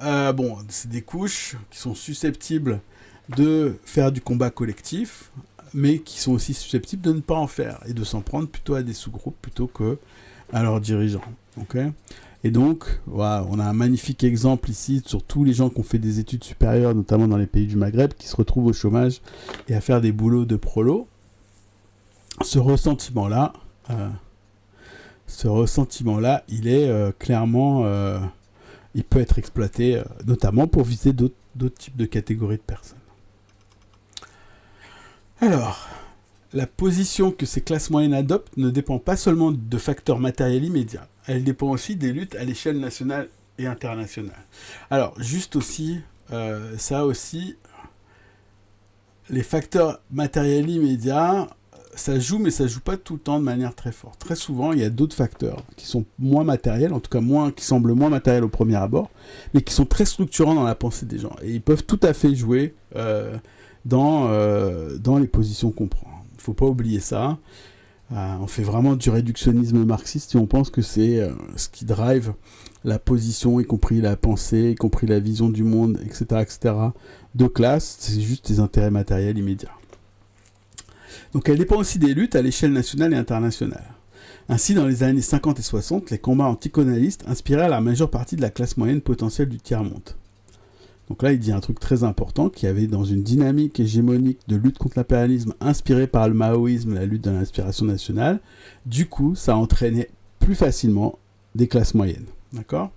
c'est des couches qui sont susceptibles de faire du combat collectif, mais qui sont aussi susceptibles de ne pas en faire, et de s'en prendre plutôt à des sous-groupes plutôt que à leurs dirigeants. Okay, et donc, voilà, on a un magnifique exemple ici sur tous les gens qui ont fait des études supérieures, notamment dans les pays du Maghreb, qui se retrouvent au chômage et à faire des boulots de prolo. Ce ressentiment-là, il est clairement... il peut être exploité, notamment pour viser d'autres types de catégories de personnes. Alors, la position que ces classes moyennes adoptent ne dépend pas seulement de facteurs matériels immédiats. Elle dépend aussi des luttes à l'échelle nationale et internationale. Alors, juste aussi, ça aussi, les facteurs matériels immédiats, ça joue, mais ça joue pas tout le temps de manière très forte. Très souvent, il y a d'autres facteurs qui sont moins matériels, en tout cas qui semblent moins matériels au premier abord, mais qui sont très structurants dans la pensée des gens. Et ils peuvent tout à fait jouer dans les positions qu'on prend. Il ne faut pas oublier ça. On fait vraiment du réductionnisme marxiste si on pense que c'est ce qui drive la position, y compris la pensée, y compris la vision du monde, etc., de classe. C'est juste des intérêts matériels immédiats. Donc elle dépend aussi des luttes à l'échelle nationale et internationale. Ainsi, dans les années 50 et 60, les combats anticolonialistes inspiraient la majeure partie de la classe moyenne potentielle du tiers-monde. Donc là, il dit un truc très important, qu'il y avait dans une dynamique hégémonique de lutte contre l'impérialisme inspirée par le maoïsme, la lutte de l'inspiration nationale. Du coup, ça entraînait plus facilement des classes moyennes. D'accord ?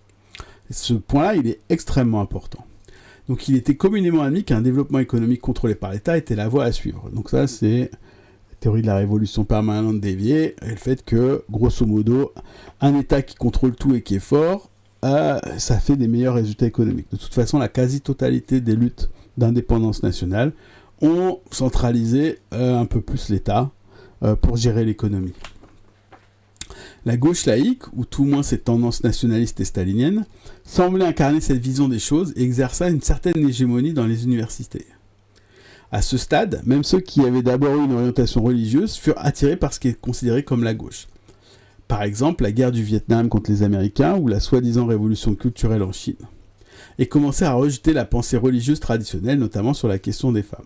Et ce point-là, il est extrêmement important. Donc il était communément admis qu'un développement économique contrôlé par l'État était la voie à suivre. Donc ça, c'est la théorie de la révolution permanente déviée, et le fait que, grosso modo, un État qui contrôle tout et qui est fort, ça fait des meilleurs résultats économiques. De toute façon, la quasi-totalité des luttes d'indépendance nationale ont centralisé un peu plus l'État pour gérer l'économie. La gauche laïque, ou tout au moins cette tendance nationaliste et stalinienne, semblait incarner cette vision des choses et exerça une certaine hégémonie dans les universités. À ce stade, même ceux qui avaient d'abord eu une orientation religieuse furent attirés par ce qui est considéré comme la gauche. Par exemple, la guerre du Vietnam contre les Américains ou la soi-disant révolution culturelle en Chine. Et commençaient à rejeter la pensée religieuse traditionnelle, notamment sur la question des femmes.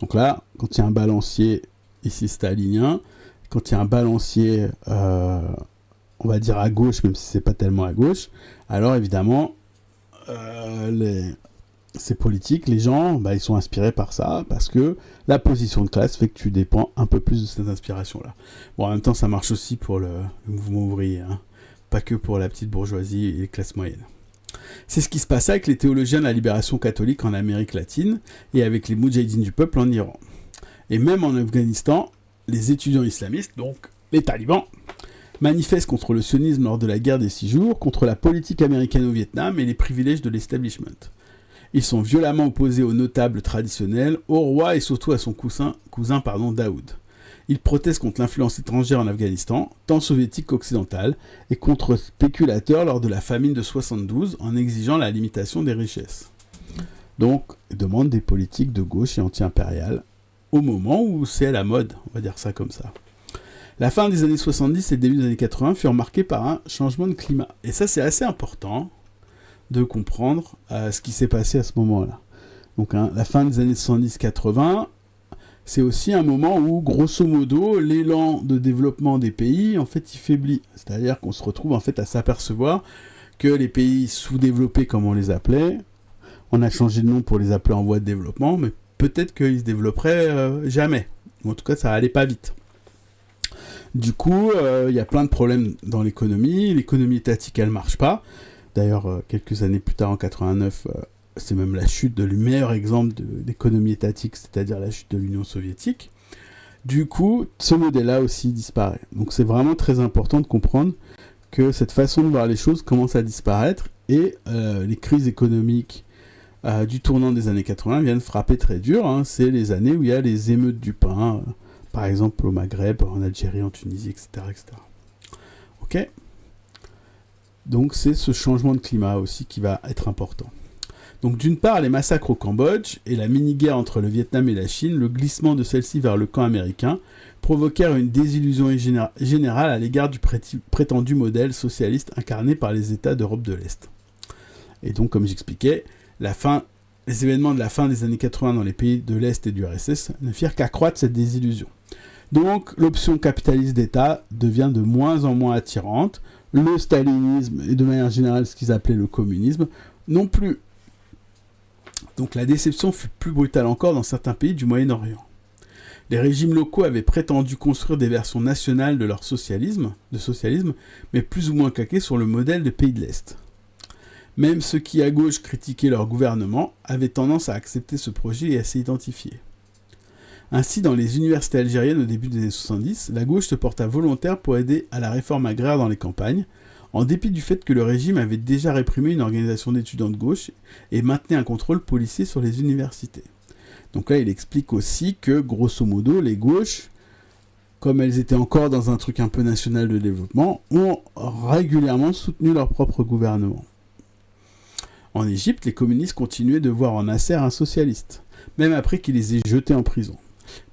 Donc là, quand il y a un balancier ici stalinien, quand il y a un balancier, on va dire à gauche, même si c'est pas tellement à gauche, alors évidemment, ces politiques, les gens, ils sont inspirés par ça, parce que la position de classe fait que tu dépends un peu plus de cette inspiration-là. Bon, en même temps, ça marche aussi pour le mouvement ouvrier, hein, pas que pour la petite bourgeoisie et les classes moyennes. C'est ce qui se passait avec les théologiens de la libération catholique en Amérique latine et avec les moudjahidines du peuple en Iran. Et même en Afghanistan, les étudiants islamistes, donc les talibans, manifestent contre le sionisme lors de la guerre des 6 jours, contre la politique américaine au Vietnam et les privilèges de l'establishment. Ils sont violemment opposés aux notables traditionnels, au roi et surtout à son cousin Daoud. Ils protestent contre l'influence étrangère en Afghanistan, tant soviétique qu'occidentale, et contre spéculateurs lors de la famine de 72 en exigeant la limitation des richesses. Donc, ils demandent des politiques de gauche et anti-impériales au moment où c'est à la mode, on va dire ça comme ça. La fin des années 70 et le début des années 80 furent marqués par un changement de climat. Et ça, c'est assez important de comprendre ce qui s'est passé à ce moment-là. Donc, la fin des années 70-80, c'est aussi un moment où, grosso modo, l'élan de développement des pays, en fait, il faiblit. C'est-à-dire qu'on se retrouve, en fait, à s'apercevoir que les pays sous-développés, comme on les appelait, on a changé de nom pour les appeler en voie de développement, mais peut-être qu'ils se développeraient jamais. Ou en tout cas, ça allait pas vite. Du coup, il y a plein de problèmes dans l'économie. L'économie étatique, elle marche pas. D'ailleurs, quelques années plus tard, en 89, c'est même la chute de le meilleur exemple d'économie étatique, c'est-à-dire la chute de l'Union soviétique. Du coup, ce modèle-là aussi disparaît. Donc c'est vraiment très important de comprendre que cette façon de voir les choses commence à disparaître et les crises économiques du tournant des années 80 viennent frapper très dur. Hein. C'est les années où il y a les émeutes du pain, par exemple au Maghreb, en Algérie, en Tunisie, etc. etc. Ok ? Donc c'est ce changement de climat aussi qui va être important. Donc d'une part, les massacres au Cambodge et la mini-guerre entre le Vietnam et la Chine, le glissement de celle-ci vers le camp américain, provoquèrent une désillusion générale à l'égard du prétendu modèle socialiste incarné par les États d'Europe de l'Est. Et donc, comme j'expliquais, les événements de la fin des années 80 dans les pays de l'Est et du RSS ne firent qu'accroître cette désillusion. Donc, l'option capitaliste d'État devient de moins en moins attirante. Le stalinisme et de manière générale ce qu'ils appelaient le communisme non plus. Donc la déception fut plus brutale encore dans certains pays du Moyen-Orient. Les régimes locaux avaient prétendu construire des versions nationales de leur socialisme, mais plus ou moins calquées sur le modèle de pays de l'Est. Même ceux qui à gauche critiquaient leur gouvernement avaient tendance à accepter ce projet et à s'y identifier. Ainsi, dans les universités algériennes au début des années 70, la gauche se porta volontaire pour aider à la réforme agraire dans les campagnes, en dépit du fait que le régime avait déjà réprimé une organisation d'étudiants de gauche et maintenait un contrôle policier sur les universités. Donc là, il explique aussi que, grosso modo, les gauches, comme elles étaient encore dans un truc un peu national de développement, ont régulièrement soutenu leur propre gouvernement. En Égypte, les communistes continuaient de voir en Nasser un socialiste, même après qu'il les ait jetés en prison.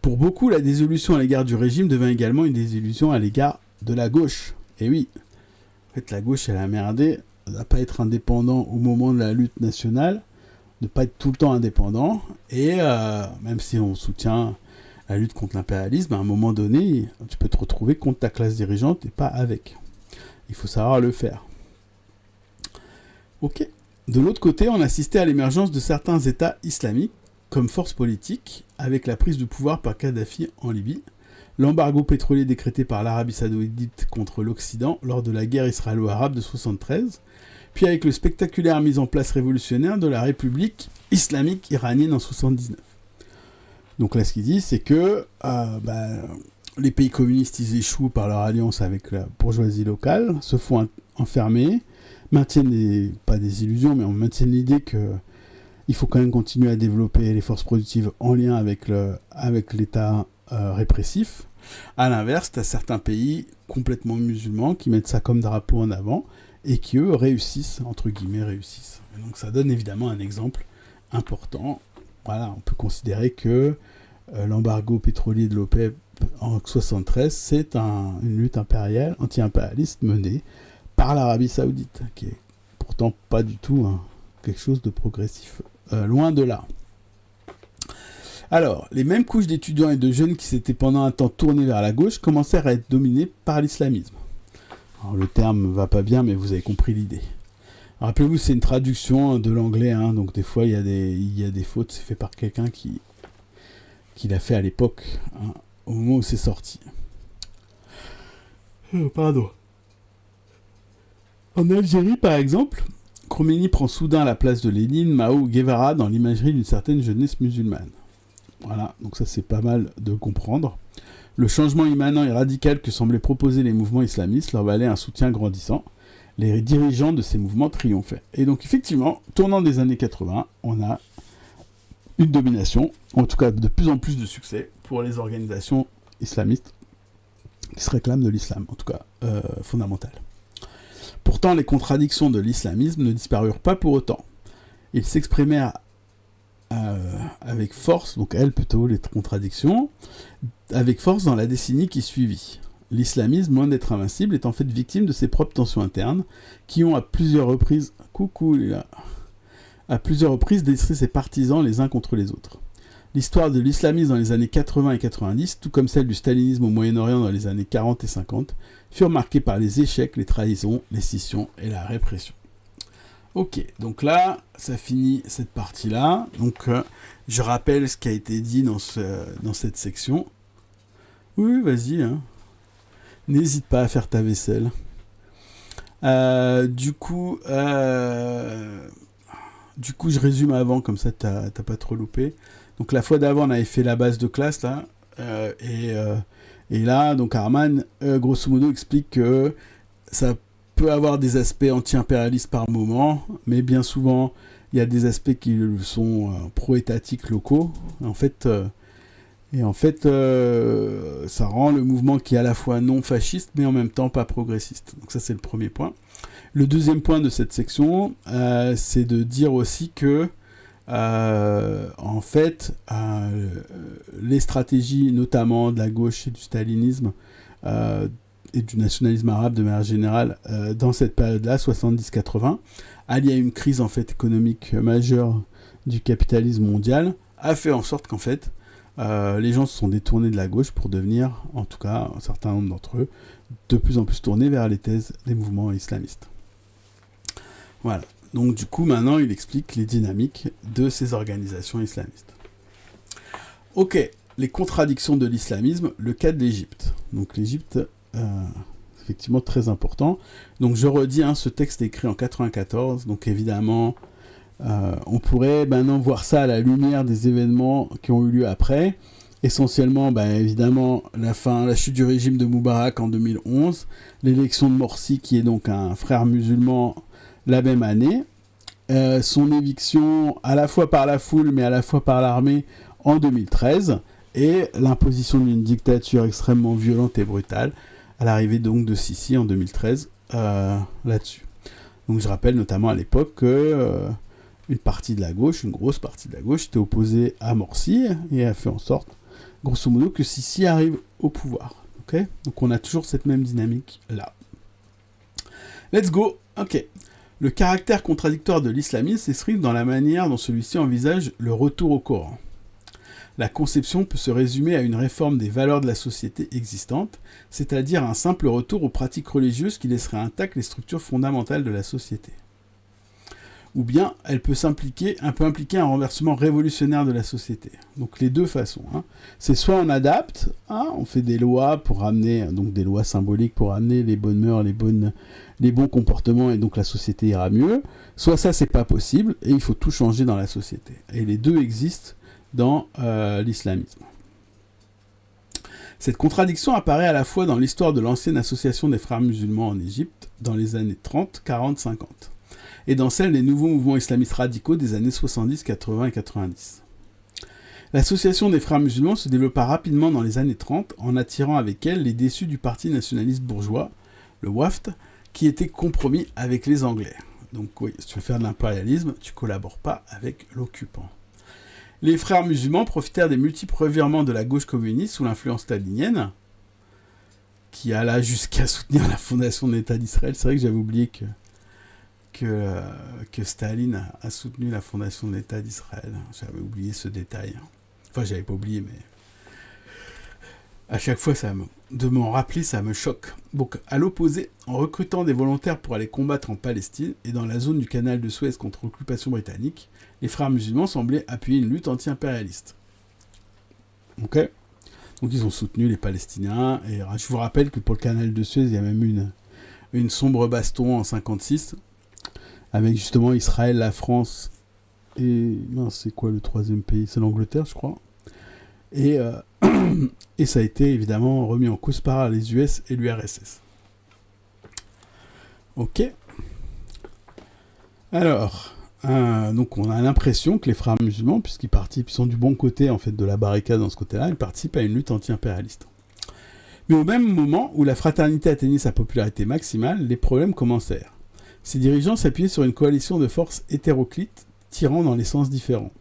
Pour beaucoup, la désillusion à l'égard du régime devint également une désillusion à l'égard de la gauche. Et oui, en fait, la gauche, elle a merdé de ne pas être indépendant au moment de la lutte nationale, de ne pas être tout le temps indépendant, et même si on soutient la lutte contre l'impérialisme, à un moment donné, tu peux te retrouver contre ta classe dirigeante et pas avec. Il faut savoir le faire. Ok. De l'autre côté, on assistait à l'émergence de certains États islamiques comme force politique, avec la prise de pouvoir par Kadhafi en Libye, l'embargo pétrolier décrété par l'Arabie Saoudite contre l'Occident lors de la guerre israélo-arabe de 1973, puis avec le spectaculaire mise en place révolutionnaire de la République islamique iranienne en 1979. Donc là, ce qu'il dit, c'est que les pays communistes, ils échouent par leur alliance avec la bourgeoisie locale, se font enfermer, maintiennent pas des illusions, mais on maintient l'idée que il faut quand même continuer à développer les forces productives en lien avec l'État répressif. A l'inverse, tu as certains pays complètement musulmans qui mettent ça comme drapeau en avant et qui, eux, réussissent, entre guillemets, réussissent. Et donc ça donne évidemment un exemple important. Voilà, on peut considérer que l'embargo pétrolier de l'OPEP en 1973, c'est une lutte impériale, anti-impérialiste menée par l'Arabie Saoudite, qui est pourtant pas du tout quelque chose de progressif. Loin de là. Alors, les mêmes couches d'étudiants et de jeunes qui s'étaient pendant un temps tournés vers la gauche commencèrent à être dominées par l'islamisme. Alors, le terme va pas bien, mais vous avez compris l'idée. Rappelez-vous, c'est une traduction de l'anglais, donc des fois il y a des fautes, c'est fait par quelqu'un qui l'a fait à l'époque, au moment où c'est sorti. Pardon. En Algérie, par exemple, Khomeini prend soudain la place de Lénine, Mao ou Guevara dans l'imagerie d'une certaine jeunesse musulmane. Voilà, donc ça c'est pas mal de comprendre. Le changement immanent et radical que semblaient proposer les mouvements islamistes leur valait un soutien grandissant. Les dirigeants de ces mouvements triomphaient. Et donc effectivement, tournant des années 80, on a une domination, en tout cas de plus en plus de succès pour les organisations islamistes qui se réclament de l'islam, en tout cas fondamental. Pourtant, les contradictions de l'islamisme ne disparurent pas pour autant. Ils s'exprimèrent avec force, donc elles plutôt, les contradictions, avec force dans la décennie qui suivit. L'islamisme, loin d'être invincible, est en fait victime de ses propres tensions internes, qui ont à plusieurs reprises détruit ses partisans les uns contre les autres. L'histoire de l'islamisme dans les années 80 et 90, tout comme celle du stalinisme au Moyen-Orient dans les années 40 et 50, furent marquées par les échecs, les trahisons, les scissions et la répression. Ok, donc là, ça finit cette partie-là. Donc, je rappelle ce qui a été dit dans cette section. Oui, vas-y. N'hésite pas à faire ta vaisselle. Du coup, je résume avant, comme ça, t'as pas trop loupé. Donc, la fois d'avant, on avait fait la base de classe, là. Et là, donc, Arman, grosso modo, explique que ça peut avoir des aspects anti-impérialistes par moment, mais bien souvent, il y a des aspects qui sont pro-étatiques locaux. Ça rend le mouvement qui est à la fois non fasciste, mais en même temps pas progressiste. Donc ça, c'est le premier point. Le deuxième point de cette section, c'est de dire aussi que, les stratégies, notamment de la gauche et du stalinisme, et du nationalisme arabe de manière générale, dans cette période-là, 70-80, alliée à une crise en fait économique majeure du capitalisme mondial, a fait en sorte qu'en fait, les gens se sont détournés de la gauche pour devenir, en tout cas un certain nombre d'entre eux, de plus en plus tournés vers les thèses des mouvements islamistes. Voilà. Donc du coup, maintenant, il explique les dynamiques de ces organisations islamistes. Ok, les contradictions de l'islamisme, le cas de l'Égypte. Donc l'Égypte, effectivement très important. Donc je redis, ce texte est écrit en 94, donc évidemment, on pourrait maintenant voir ça à la lumière des événements qui ont eu lieu après. Essentiellement, évidemment, la chute du régime de Moubarak en 2011, l'élection de Morsi, qui est donc un frère musulman, la même année, son éviction à la fois par la foule, mais à la fois par l'armée en 2013, et l'imposition d'une dictature extrêmement violente et brutale, à l'arrivée donc de Sisi en 2013, là-dessus. Donc je rappelle notamment à l'époque que une grosse partie de la gauche, était opposée à Morsi et a fait en sorte, grosso modo, que Sisi arrive au pouvoir. Okay, donc on a toujours cette même dynamique là. Let's go. Ok. Le caractère contradictoire de l'islamisme s'exprime dans la manière dont celui-ci envisage le retour au Coran. La conception peut se résumer à une réforme des valeurs de la société existante, c'est-à-dire un simple retour aux pratiques religieuses qui laisseraient intactes les structures fondamentales de la société. Ou bien, elle peut impliquer un renversement révolutionnaire de la société. Donc les deux façons. C'est soit on adapte, on fait des lois pour ramener, donc des lois symboliques pour ramener les bonnes mœurs, les bons comportements, et donc la société ira mieux. Soit ça, c'est pas possible, et il faut tout changer dans la société. Et les deux existent dans l'islamisme. Cette contradiction apparaît à la fois dans l'histoire de l'ancienne association des frères musulmans en Égypte, dans les années 30, 40, 50. Et dans celle des nouveaux mouvements islamistes radicaux des années 70, 80 et 90. L'association des frères musulmans se développa rapidement dans les années 30 en attirant avec elle les déçus du parti nationaliste bourgeois, le WAFT, qui était compromis avec les Anglais. Donc oui, si tu veux faire de l'impérialisme, tu ne collabores pas avec l'occupant. Les frères musulmans profitèrent des multiples revirements de la gauche communiste sous l'influence stalinienne, qui alla jusqu'à soutenir la fondation de l'État d'Israël. C'est vrai que j'avais oublié que Staline a soutenu la fondation de l'État d'Israël. J'avais oublié ce détail. Enfin, j'avais pas oublié, mais à chaque fois, de m'en rappeler, ça me choque. Donc, à l'opposé, en recrutant des volontaires pour aller combattre en Palestine et dans la zone du canal de Suez contre l'occupation britannique, les frères musulmans semblaient appuyer une lutte anti-impérialiste. Ok ? Donc, ils ont soutenu les Palestiniens. Et je vous rappelle que pour le canal de Suez, il y a même eu une sombre baston en 56, avec justement Israël, la France et... c'est quoi le troisième pays ? C'est l'Angleterre, je crois. Et ça a été évidemment remis en cause par les US et l'URSS. Ok. Alors, donc on a l'impression que les frères musulmans, puisqu'ils sont du bon côté en fait de la barricade dans ce côté-là, ils participent à une lutte anti-impérialiste. Mais au même moment où la fraternité atteignait sa popularité maximale, les problèmes commencèrent. Ses dirigeants s'appuyaient sur une coalition de forces hétéroclites tirant dans les sens différents.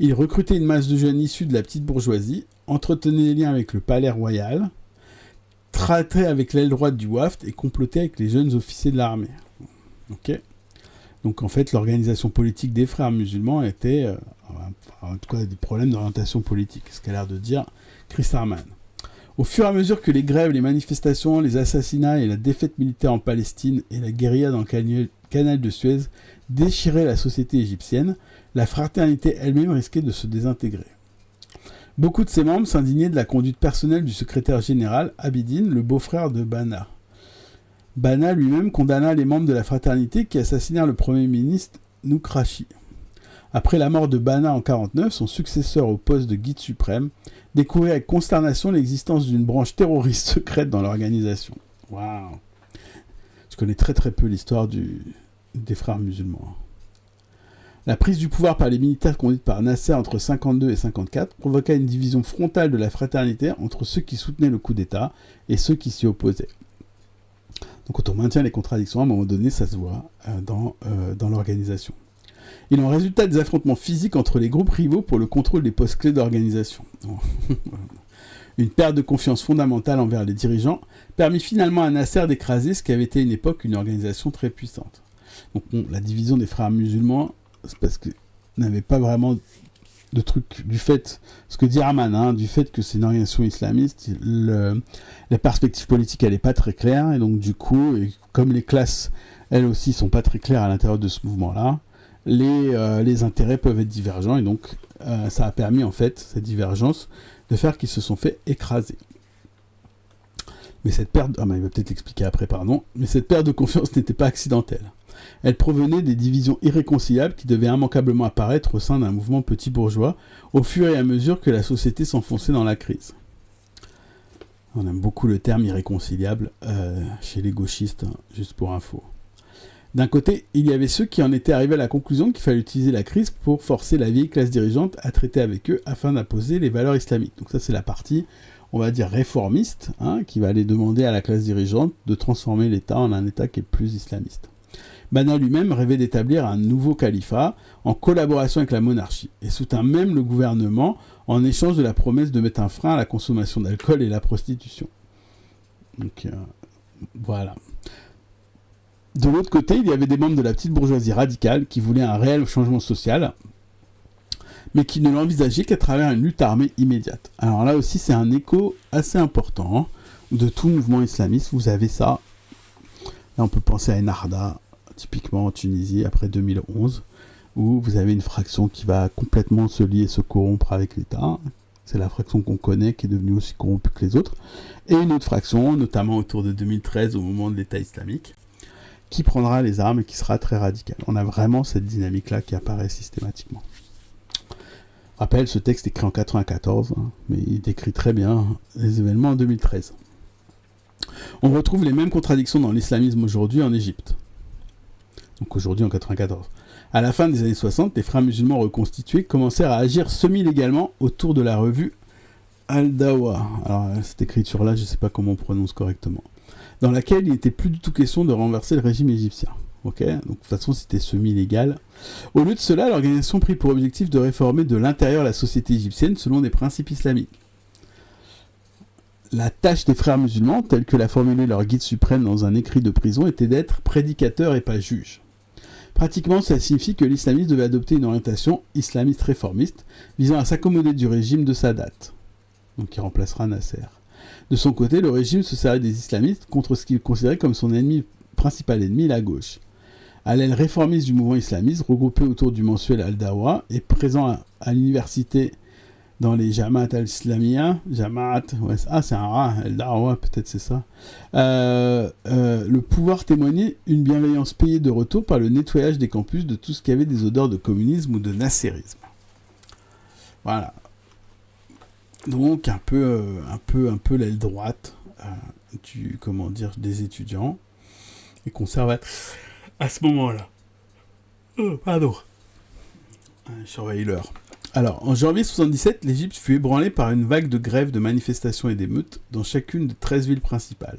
Ils recrutaient une masse de jeunes issus de la petite bourgeoisie, entretenaient des liens avec le palais royal, traitaient avec l'aile droite du WAFT et complotaient avec les jeunes officiers de l'armée. Ok ? Donc en fait, l'organisation politique des frères musulmans était, en tout cas, des problèmes d'orientation politique, ce qu'a l'air de dire Chris Harman. Au fur et à mesure que les grèves, les manifestations, les assassinats et la défaite militaire en Palestine et la guérilla dans le canal de Suez déchiraient la société égyptienne, la fraternité elle-même risquait de se désintégrer. Beaucoup de ses membres s'indignaient de la conduite personnelle du secrétaire général Abidine, le beau-frère de Banna. Banna lui-même condamna les membres de la fraternité qui assassinèrent le premier ministre Noukrachi. Après la mort de Banna en 1949, son successeur au poste de guide suprême découvrit avec consternation l'existence d'une branche terroriste secrète dans l'organisation. Waouh! Je connais très très peu l'histoire des frères musulmans. La prise du pouvoir par les militaires conduite par Nasser entre 52 et 54 provoqua une division frontale de la fraternité entre ceux qui soutenaient le coup d'État et ceux qui s'y opposaient. Donc quand on maintient les contradictions, à un moment donné, ça se voit dans l'organisation. Il en résulta des affrontements physiques entre les groupes rivaux pour le contrôle des postes clés d'organisation. Une perte de confiance fondamentale envers les dirigeants permit finalement à Nasser d'écraser ce qui avait été à une époque une organisation très puissante. Donc la division des frères musulmans, c'est parce qu'ils n'avaient pas vraiment de truc du fait, ce que dit Arman, du fait que c'est une organisation islamiste, la perspective politique elle n'est pas très claire, et donc du coup, et comme les classes elles aussi sont pas très claires à l'intérieur de ce mouvement-là, les intérêts peuvent être divergents, et donc ça a permis en fait, cette divergence, de faire qu'ils se sont fait écraser. Mais cette perte, il va peut-être l'expliquer après, pardon, mais cette perte de confiance n'était pas accidentelle. Elle provenait des divisions irréconciliables qui devaient immanquablement apparaître au sein d'un mouvement petit bourgeois au fur et à mesure que la société s'enfonçait dans la crise. On aime beaucoup le terme irréconciliable chez les gauchistes, juste pour info. D'un côté, il y avait ceux qui en étaient arrivés à la conclusion qu'il fallait utiliser la crise pour forcer la vieille classe dirigeante à traiter avec eux afin d'imposer les valeurs islamiques. Donc ça c'est la partie, on va dire, réformiste, qui va aller demander à la classe dirigeante de transformer l'État en un État qui est plus islamiste. Banna lui-même rêvait d'établir un nouveau califat en collaboration avec la monarchie et soutint même le gouvernement en échange de la promesse de mettre un frein à la consommation d'alcool et la prostitution. Donc voilà. De l'autre côté, il y avait des membres de la petite bourgeoisie radicale qui voulaient un réel changement social, mais qui ne l'envisageaient qu'à travers une lutte armée immédiate. Alors là aussi, c'est un écho assez important de tout mouvement islamiste. Vous avez ça. Là, on peut penser à Ennahda, typiquement en Tunisie, après 2011, où vous avez une fraction qui va complètement se lier, se corrompre avec l'État. C'est la fraction qu'on connaît, qui est devenue aussi corrompue que les autres. Et une autre fraction, notamment autour de 2013, au moment de l'État islamique, qui prendra les armes et qui sera très radicale. On a vraiment cette dynamique-là qui apparaît systématiquement. Rappel, ce texte est écrit en 1994, mais il décrit très bien les événements en 2013. On retrouve les mêmes contradictions dans l'islamisme aujourd'hui en Égypte. Donc aujourd'hui en 1994. À la fin des années 60, les frères musulmans reconstitués commencèrent à agir semi-légalement autour de la revue Al-Dawa. Alors cette écriture-là, je ne sais pas comment on prononce correctement. Dans laquelle il n'était plus du tout question de renverser le régime égyptien. Ok, donc de toute façon c'était semi-légal. Au lieu de cela, l'organisation prit pour objectif de réformer de l'intérieur la société égyptienne selon des principes islamiques. La tâche des frères musulmans, telle que l'a formulée leur guide suprême dans un écrit de prison, était d'être prédicateur et pas juge. Pratiquement, ça signifie que l'islamisme devait adopter une orientation islamiste réformiste visant à s'accommoder du régime de Sadat, donc qui remplacera Nasser. De son côté, le régime se servait des islamistes contre ce qu'il considérait comme son principal ennemi, la gauche. À l'aile réformiste du mouvement islamiste, regroupé autour du mensuel Al-Dawa et présent à l'université dans les Jamaat al-Islamiyya, c'est un rat, Al-Dawa, peut-être c'est ça, le pouvoir témoignait une bienveillance payée de retour par le nettoyage des campus de tout ce qui avait des odeurs de communisme ou de nasserisme. Voilà. Donc un peu l'aile droite des étudiants et conservateurs à ce moment-là. Pardon. Je surveille l'heure. Alors, en janvier 1977, l'Égypte fut ébranlée par une vague de grèves, de manifestations et d'émeutes dans chacune des 13 villes principales.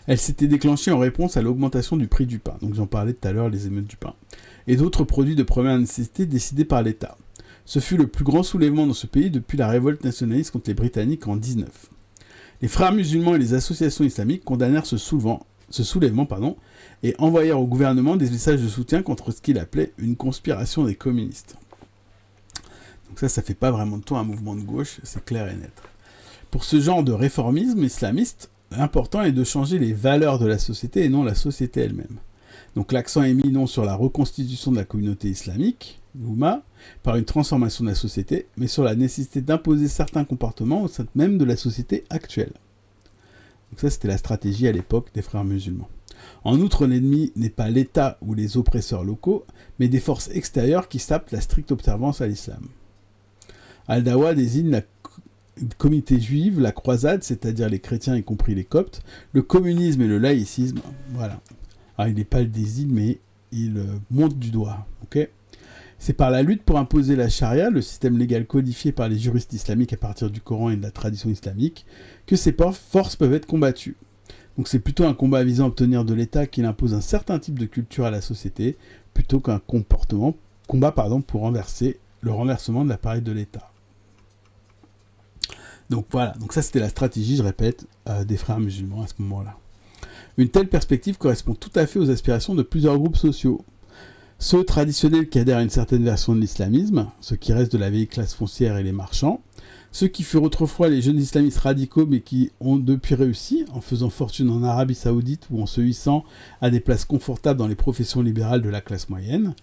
Elle s'était déclenchée en réponse à l'augmentation du prix du pain, donc j'en parlais tout à l'heure, les émeutes du pain, et d'autres produits de première nécessité décidés par l'État. Ce fut le plus grand soulèvement dans ce pays depuis la révolte nationaliste contre les Britanniques en 19. Les frères musulmans et les associations islamiques condamnèrent ce soulèvement, et envoyèrent au gouvernement des messages de soutien contre ce qu'il appelait une conspiration des communistes. Donc ça fait pas vraiment de toi un mouvement de gauche, c'est clair et net. Pour ce genre de réformisme islamiste, l'important est de changer les valeurs de la société et non la société elle-même. Donc l'accent est mis non sur la reconstitution de la communauté islamique, l'Oumma, par une transformation de la société, mais sur la nécessité d'imposer certains comportements au sein même de la société actuelle. Donc ça, c'était la stratégie à l'époque des frères musulmans. En outre, l'ennemi n'est pas l'État ou les oppresseurs locaux, mais des forces extérieures qui sapent la stricte observance à l'islam. Al-Dawa désigne la communauté juive, la croisade, c'est-à-dire les chrétiens y compris les coptes, le communisme et le laïcisme. Voilà. Alors il n'est pas le désigne, mais il monte du doigt. Okay. C'est par la lutte pour imposer la charia, le système légal codifié par les juristes islamiques à partir du Coran et de la tradition islamique, que ces forces peuvent être combattues. Donc c'est plutôt un combat visant à obtenir de l'État qu'il impose un certain type de culture à la société, plutôt qu'un combat pour renverser le renversement de l'appareil de l'État. Donc voilà, donc ça c'était la stratégie, je répète, des frères musulmans à ce moment-là. Une telle perspective correspond tout à fait aux aspirations de plusieurs groupes sociaux. Ceux traditionnels qui adhèrent à une certaine version de l'islamisme, ceux qui restent de la vieille classe foncière et les marchands, ceux qui furent autrefois les jeunes islamistes radicaux mais qui ont depuis réussi en faisant fortune en Arabie Saoudite ou en se hissant à des places confortables dans les professions libérales de la classe moyenne,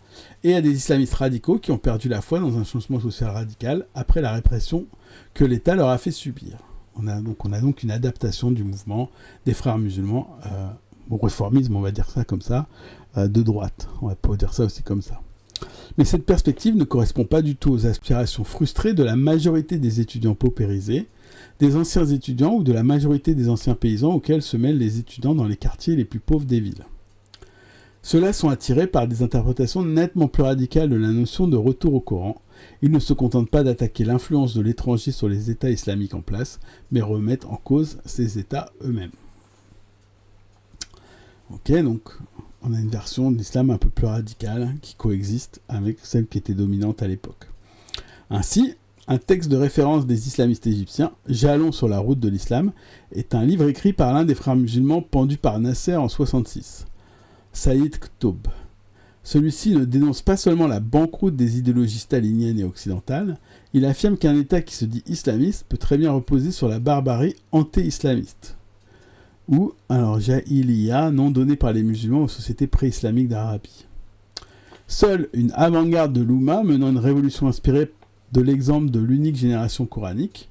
et à des islamistes radicaux qui ont perdu la foi dans un changement social radical après la répression que l'État leur a fait subir. On a donc une adaptation du mouvement des frères musulmans au réformisme, on va dire ça comme ça, de droite. On va pas dire ça aussi comme ça. Mais cette perspective ne correspond pas du tout aux aspirations frustrées de la majorité des étudiants paupérisés, des anciens étudiants ou de la majorité des anciens paysans auxquels se mêlent les étudiants dans les quartiers les plus pauvres des villes. Ceux-là sont attirés par des interprétations nettement plus radicales de la notion de retour au Coran. Ils ne se contentent pas d'attaquer l'influence de l'étranger sur les États islamiques en place, mais remettent en cause ces États eux-mêmes. Ok, donc on a une version de l'islam un peu plus radicale qui coexiste avec celle qui était dominante à l'époque. Ainsi, un texte de référence des islamistes égyptiens, Jalons sur la route de l'islam, est un livre écrit par l'un des frères musulmans pendu par Nasser en 66, Saïd Qutb. Celui-ci ne dénonce pas seulement la banqueroute des idéologies staliniennes et occidentales, il affirme qu'un État qui se dit islamiste peut très bien reposer sur la barbarie anté-islamiste. Ou, alors Jahiliya, nom donné par les musulmans aux sociétés pré-islamiques d'Arabie. Seule une avant-garde de l'Oumma, menant une révolution inspirée de l'exemple de l'unique génération coranique,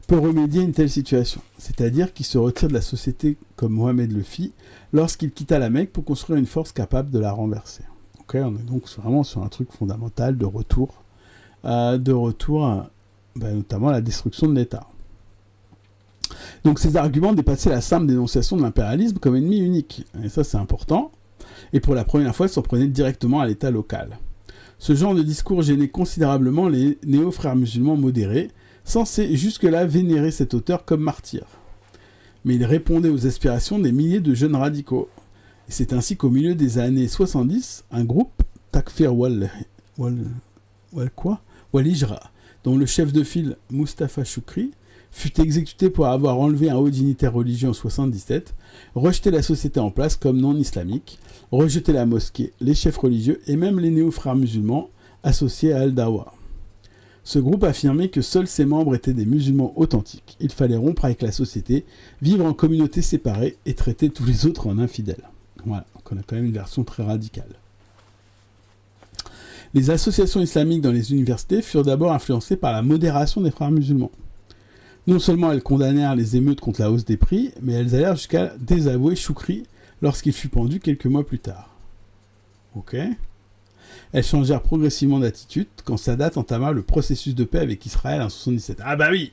peut remédier à une telle situation, c'est-à-dire qu'il se retire de la société comme Mohammed le fit lorsqu'il quitta la Mecque pour construire une force capable de la renverser. Okay, on est donc vraiment sur un truc fondamental de retour, notamment à la destruction de l'État. Donc ces arguments dépassaient la simple dénonciation de l'impérialisme comme ennemi unique, et ça c'est important, et pour la première fois ils s'en prenaient directement à l'État local. Ce genre de discours gênait considérablement les néo-frères musulmans modérés, censés jusque-là vénérer cet auteur comme martyr. Mais il répondait aux aspirations des milliers de jeunes radicaux. Et c'est ainsi qu'au milieu des années 70, un groupe, Takfir Wal-Hijra, dont le chef de file, Mustafa Choukri, fut exécuté pour avoir enlevé un haut dignitaire religieux en 77, rejeté la société en place comme non islamique, rejeté la mosquée, les chefs religieux et même les néo-frères musulmans associés à Al-Dawa. Ce groupe affirmait que seuls ses membres étaient des musulmans authentiques. Il fallait rompre avec la société, vivre en communautés séparées et traiter tous les autres en infidèles. Voilà, donc on a quand même une version très radicale. Les associations islamiques dans les universités furent d'abord influencées par la modération des frères musulmans. Non seulement elles condamnèrent les émeutes contre la hausse des prix, mais elles allèrent jusqu'à désavouer Choukri lorsqu'il fut pendu quelques mois plus tard. Ok. Elles changèrent progressivement d'attitude quand Sadat entama le processus de paix avec Israël en 1977. Ah bah oui.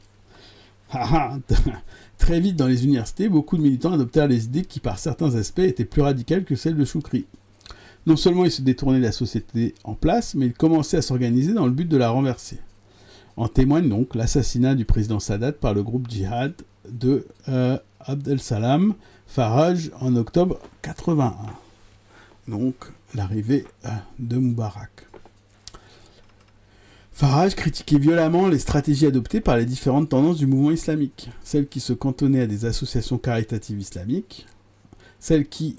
Très vite dans les universités, beaucoup de militants adoptèrent les idées qui par certains aspects étaient plus radicales que celles de Choukri. Non seulement ils se détournaient de la société en place, mais ils commençaient à s'organiser dans le but de la renverser. En témoigne donc l'assassinat du président Sadat par le groupe djihad de Abdel Salam Faraj en octobre 81. Donc l'arrivée de Moubarak. Faraj critiquait violemment les stratégies adoptées par les différentes tendances du mouvement islamique, celles qui se cantonnaient à des associations caritatives islamiques, celles qui,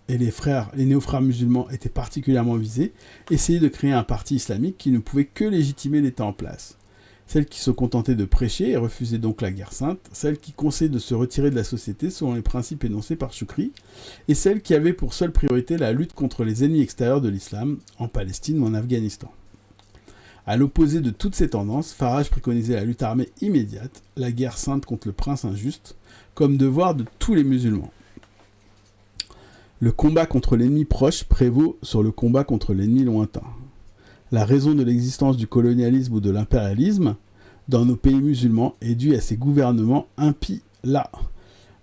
et les néo-frères musulmans étaient particulièrement visés, essayaient de créer un parti islamique qui ne pouvait que légitimer l'État en place. Celles qui se contentaient de prêcher et refusaient donc la guerre sainte, celles qui conseillaient de se retirer de la société selon les principes énoncés par Choukri, et celles qui avaient pour seule priorité la lutte contre les ennemis extérieurs de l'islam, en Palestine ou en Afghanistan. À l'opposé de toutes ces tendances, Faraj préconisait la lutte armée immédiate, la guerre sainte contre le prince injuste, comme devoir de tous les musulmans. Le combat contre l'ennemi proche prévaut sur le combat contre l'ennemi lointain. La raison de l'existence du colonialisme ou de l'impérialisme dans nos pays musulmans est due à ces gouvernements impies là.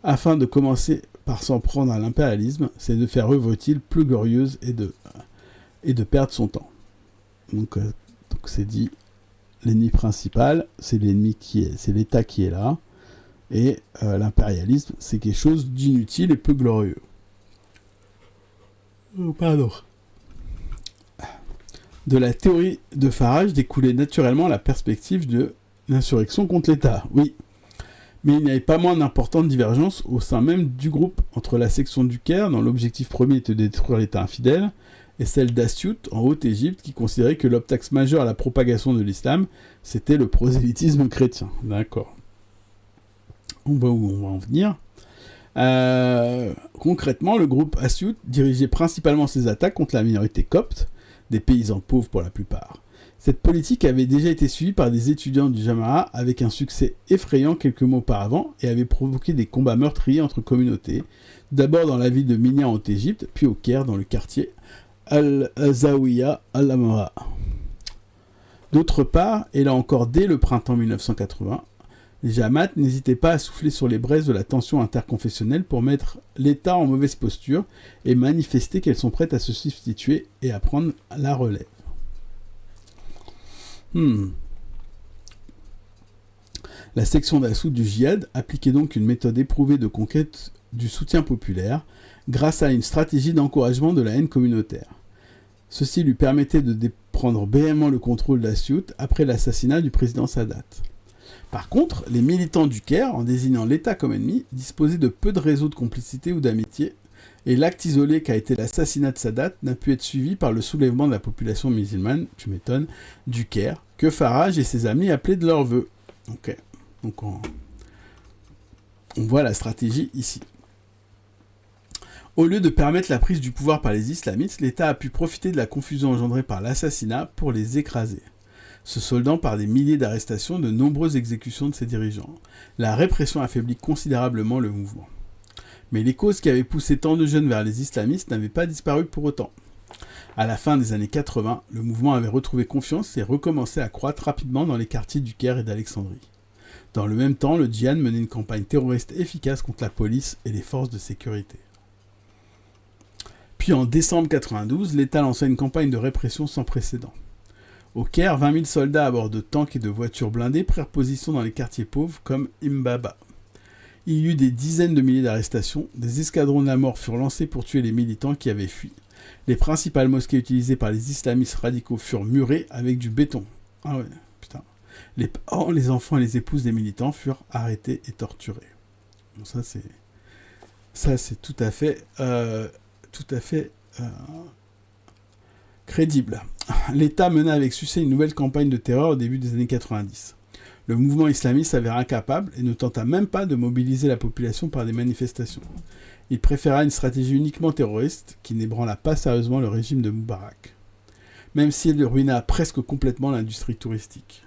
Afin de commencer par s'en prendre à l'impérialisme, c'est de faire œuvre utile plus glorieuse et de perdre son temps. Donc c'est dit, l'ennemi principal, c'est c'est l'État qui est là, et l'impérialisme, c'est quelque chose d'inutile et peu glorieux. Pardon. De la théorie de Farage découlait naturellement la perspective de l'insurrection contre l'État. Oui. Mais il n'y avait pas moins d'importantes divergences au sein même du groupe entre la section du Caire, dont l'objectif premier était de détruire l'État infidèle, et celle d'Asyut, en Haute-Égypte, qui considérait que l'obstacle majeur à la propagation de l'islam, c'était le prosélytisme chrétien. D'accord. On voit où on va en venir. Concrètement, le groupe Asyut dirigeait principalement ses attaques contre la minorité copte, des paysans pauvres pour la plupart. Cette politique avait déjà été suivie par des étudiants du Jama'a avec un succès effrayant quelques mois auparavant et avait provoqué des combats meurtriers entre communautés, d'abord dans la ville de Minya en Haute-Égypte, puis au Caire dans le quartier Al-Zawiya Al-Amra. D'autre part, et là encore dès le printemps 1980, les Jamaat n'hésitaient pas à souffler sur les braises de la tension interconfessionnelle pour mettre l'État en mauvaise posture et manifester qu'elles sont prêtes à se substituer et à prendre la relève. La section d'assaut du djihad appliquait donc une méthode éprouvée de conquête du soutien populaire grâce à une stratégie d'encouragement de la haine communautaire. Ceci lui permettait de prendre béhément le contrôle d'Asyut après l'assassinat du président Sadat. Par contre, les militants du Caire, en désignant l'État comme ennemi, disposaient de peu de réseaux de complicité ou d'amitié, et l'acte isolé qu'a été l'assassinat de Sadat n'a pu être suivi par le soulèvement de la population musulmane, tu m'étonnes, du Caire, que Farage et ses amis appelaient de leur vœu. Ok, donc on voit la stratégie ici. Au lieu de permettre la prise du pouvoir par les islamistes, l'État a pu profiter de la confusion engendrée par l'assassinat pour les écraser, se soldant par des milliers d'arrestations, de nombreuses exécutions de ses dirigeants. La répression affaiblit considérablement le mouvement. Mais les causes qui avaient poussé tant de jeunes vers les islamistes n'avaient pas disparu pour autant. À la fin des années 80, le mouvement avait retrouvé confiance et recommençait à croître rapidement dans les quartiers du Caire et d'Alexandrie. Dans le même temps, le djihad menait une campagne terroriste efficace contre la police et les forces de sécurité. Puis en décembre 92, l'État lança une campagne de répression sans précédent. Au Caire, 20 000 soldats à bord de tanks et de voitures blindées prirent position dans les quartiers pauvres comme Imbaba. Il y eut des dizaines de milliers d'arrestations, des escadrons de la mort furent lancés pour tuer les militants qui avaient fui. Les principales mosquées utilisées par les islamistes radicaux furent murées avec du béton. Ah ouais, putain. Les enfants et les épouses des militants furent arrêtés et torturés. Bon, ça c'est tout à fait crédible. L'État mena avec succès une nouvelle campagne de terreur au début des années 90. Le mouvement islamiste s'avéra incapable et ne tenta même pas de mobiliser la population par des manifestations. Il préféra une stratégie uniquement terroriste qui n'ébranla pas sérieusement le régime de Moubarak, même s'il ruina presque complètement l'industrie touristique.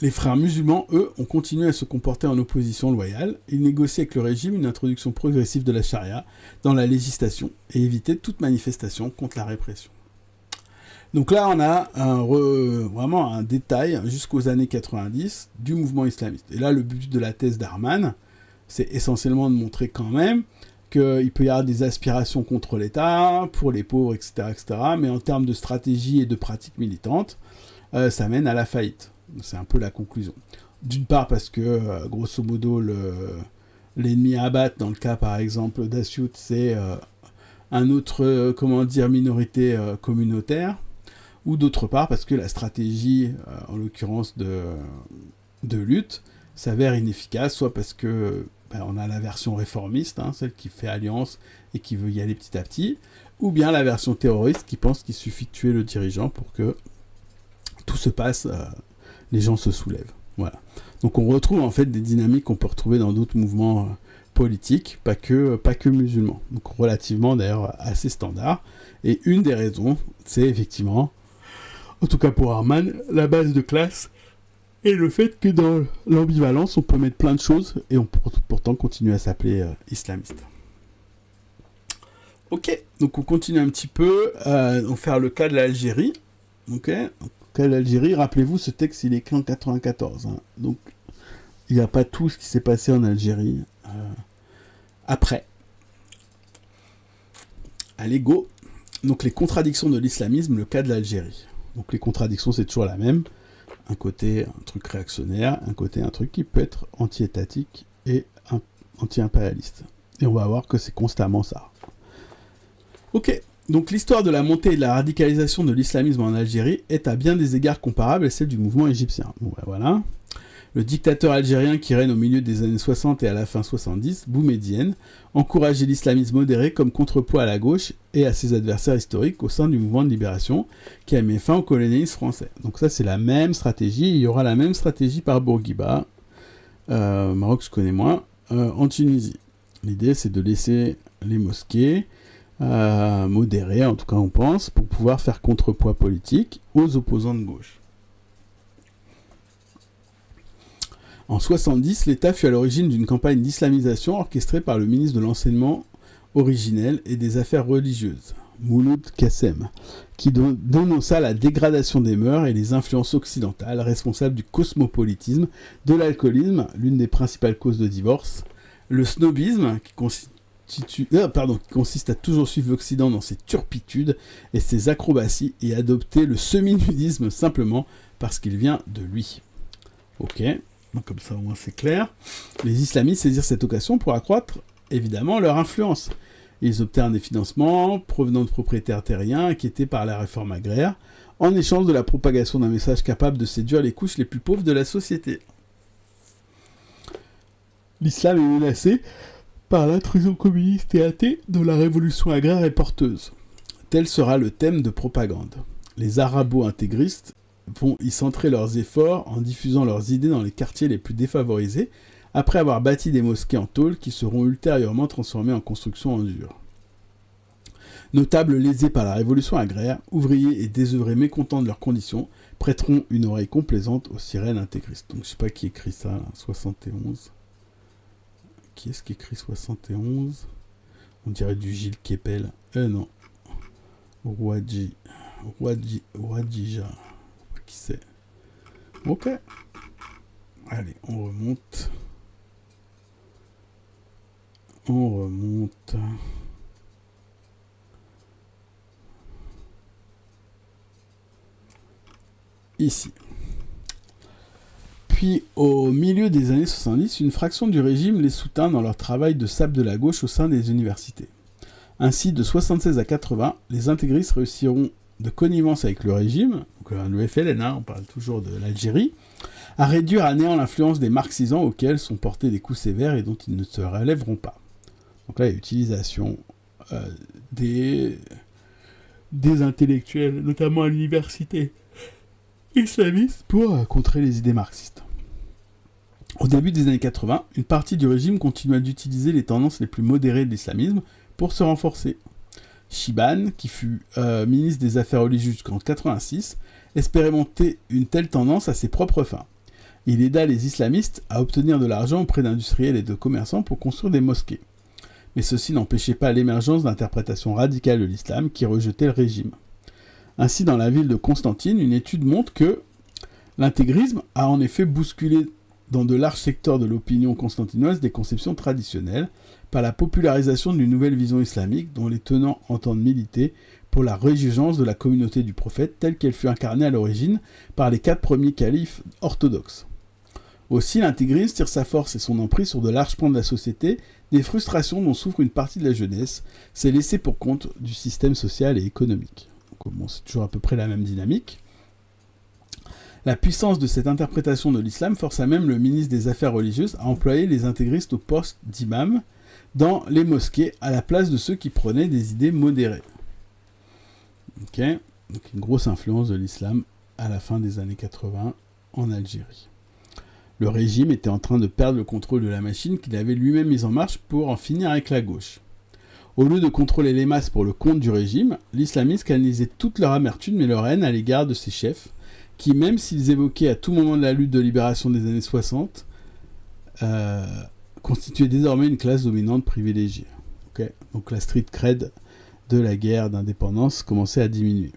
Les frères musulmans, eux, ont continué à se comporter en opposition loyale. Ils négociaient avec le régime une introduction progressive de la charia dans la législation et évitaient toute manifestation contre la répression. Donc là, on a vraiment un détail jusqu'aux années 90 du mouvement islamiste. Et là, le but de la thèse d'Arman, c'est essentiellement de montrer quand même qu'il peut y avoir des aspirations contre l'État, pour les pauvres, etc., etc. Mais en termes de stratégie et de pratiques militantes, ça mène à la faillite. C'est un peu la conclusion. D'une part parce que, grosso modo, l'ennemi à abattre, dans le cas par exemple d'Asyut, c'est un autre, minorité communautaire, ou d'autre part parce que la stratégie, en l'occurrence de lutte, s'avère inefficace, soit parce que on a la version réformiste, celle qui fait alliance et qui veut y aller petit à petit, ou bien la version terroriste qui pense qu'il suffit de tuer le dirigeant pour que tout se passe, les gens se soulèvent. Voilà. Donc on retrouve en fait des dynamiques qu'on peut retrouver dans d'autres mouvements politiques, pas que musulmans. Donc relativement d'ailleurs assez standard. Et une des raisons, c'est effectivement, en tout cas pour Arman, la base de classe et le fait que dans l'ambivalence, on peut mettre plein de choses et on peut pourtant continuer à s'appeler islamiste. Ok, donc on continue un petit peu. On va faire le cas de l'Algérie. Ok, donc, le cas de l'Algérie, rappelez-vous, ce texte il est écrit en 94. Donc il n'y a pas tout ce qui s'est passé en Algérie après. Allez, go. Donc les contradictions de l'islamisme, le cas de l'Algérie. Donc les contradictions, c'est toujours la même. Un côté, un truc réactionnaire, un côté, un truc qui peut être anti-étatique et anti-impérialiste. Et on va voir que c'est constamment ça. Ok, donc l'histoire de la montée et de la radicalisation de l'islamisme en Algérie est à bien des égards comparable à celle du mouvement égyptien. Bon, ben voilà. Le dictateur algérien qui règne au milieu des années 60 et à la fin 70, Boumedienne, encourageait l'islamisme modéré comme contrepoids à la gauche et à ses adversaires historiques au sein du mouvement de libération qui a mis fin au colonialisme français. Donc ça c'est la même stratégie, il y aura la même stratégie par Bourguiba, Maroc je connais moins, en Tunisie. L'idée c'est de laisser les mosquées modérées, en tout cas on pense, pour pouvoir faire contrepoids politique aux opposants de gauche. En 70, l'État fut à l'origine d'une campagne d'islamisation orchestrée par le ministre de l'Enseignement originel et des Affaires religieuses, Mouloud Kassem, qui dénonça la dégradation des mœurs et les influences occidentales responsables du cosmopolitisme, de l'alcoolisme, l'une des principales causes de divorce, le snobisme, qui consiste à toujours suivre l'Occident dans ses turpitudes et ses acrobaties et adopter le semi-nudisme simplement parce qu'il vient de lui. Ok. Comme ça au moins c'est clair. Les islamistes saisirent cette occasion pour accroître évidemment leur influence. Ils obtinrent des financements provenant de propriétaires terriens inquiétés par la réforme agraire, en échange de la propagation d'un message capable de séduire les couches les plus pauvres de la société. L'islam est menacé par l'intrusion communiste et athée dont la révolution agraire est porteuse. Tel sera le thème de propagande. Les arabo-intégristes vont y centrer leurs efforts en diffusant leurs idées dans les quartiers les plus défavorisés, après avoir bâti des mosquées en tôle qui seront ultérieurement transformées en constructions en dur. Notables lésés par la révolution agraire, ouvriers et désœuvrés mécontents de leurs conditions, prêteront une oreille complaisante aux sirènes intégristes. Donc je sais pas qui écrit ça, là, 71. Qui est-ce qui écrit 71 ? On dirait du Gilles Kepel. Non. Rouadjija. Qui c'est ? Ok. Allez, on remonte. Ici. Puis, au milieu des années 70, une fraction du régime les soutint dans leur travail de sape de la gauche au sein des universités. Ainsi, de 76 à 80, les intégristes réussiront de connivence avec le régime, donc le FLN, on parle toujours de l'Algérie, à réduire à néant l'influence des marxisants auxquels sont portés des coups sévères et dont ils ne se relèveront pas. Donc là, il y a utilisation des intellectuels, notamment à l'université islamiste, pour contrer les idées marxistes. Au début des années 80, une partie du régime continua d'utiliser les tendances les plus modérées de l'islamisme pour se renforcer. Chiban, qui fut ministre des Affaires religieuses jusqu'en 86, espérait monter une telle tendance à ses propres fins. Il aida les islamistes à obtenir de l'argent auprès d'industriels et de commerçants pour construire des mosquées. Mais ceci n'empêchait pas l'émergence d'interprétations radicales de l'islam qui rejetaient le régime. Ainsi, dans la ville de Constantine, une étude montre que l'intégrisme a en effet bousculé dans de larges secteurs de l'opinion constantinoise des conceptions traditionnelles, par la popularisation d'une nouvelle vision islamique dont les tenants entendent militer pour la résurgence de la communauté du prophète telle qu'elle fut incarnée à l'origine par les 4 premiers califes orthodoxes. Aussi, l'intégrisme tire sa force et son emprise sur de larges pans de la société, des frustrations dont souffre une partie de la jeunesse, c'est laissé pour compte du système social et économique. Donc, bon, c'est toujours à peu près la même dynamique. La puissance de cette interprétation de l'islam força même le ministre des Affaires religieuses à employer les intégristes au poste d'imam dans les mosquées à la place de ceux qui prenaient des idées modérées. Ok, donc une grosse influence de l'islam à la fin des années 80 en Algérie. Le régime était en train de perdre le contrôle de la machine qu'il avait lui-même mise en marche pour en finir avec la gauche. Au lieu de contrôler les masses pour le compte du régime, l'islamisme canalisait toute leur amertume et leur haine à l'égard de ses chefs, qui, même s'ils évoquaient à tout moment de la lutte de libération des années 60, constituaient désormais une classe dominante privilégiée. Okay, donc la street cred de la guerre d'indépendance commençait à diminuer.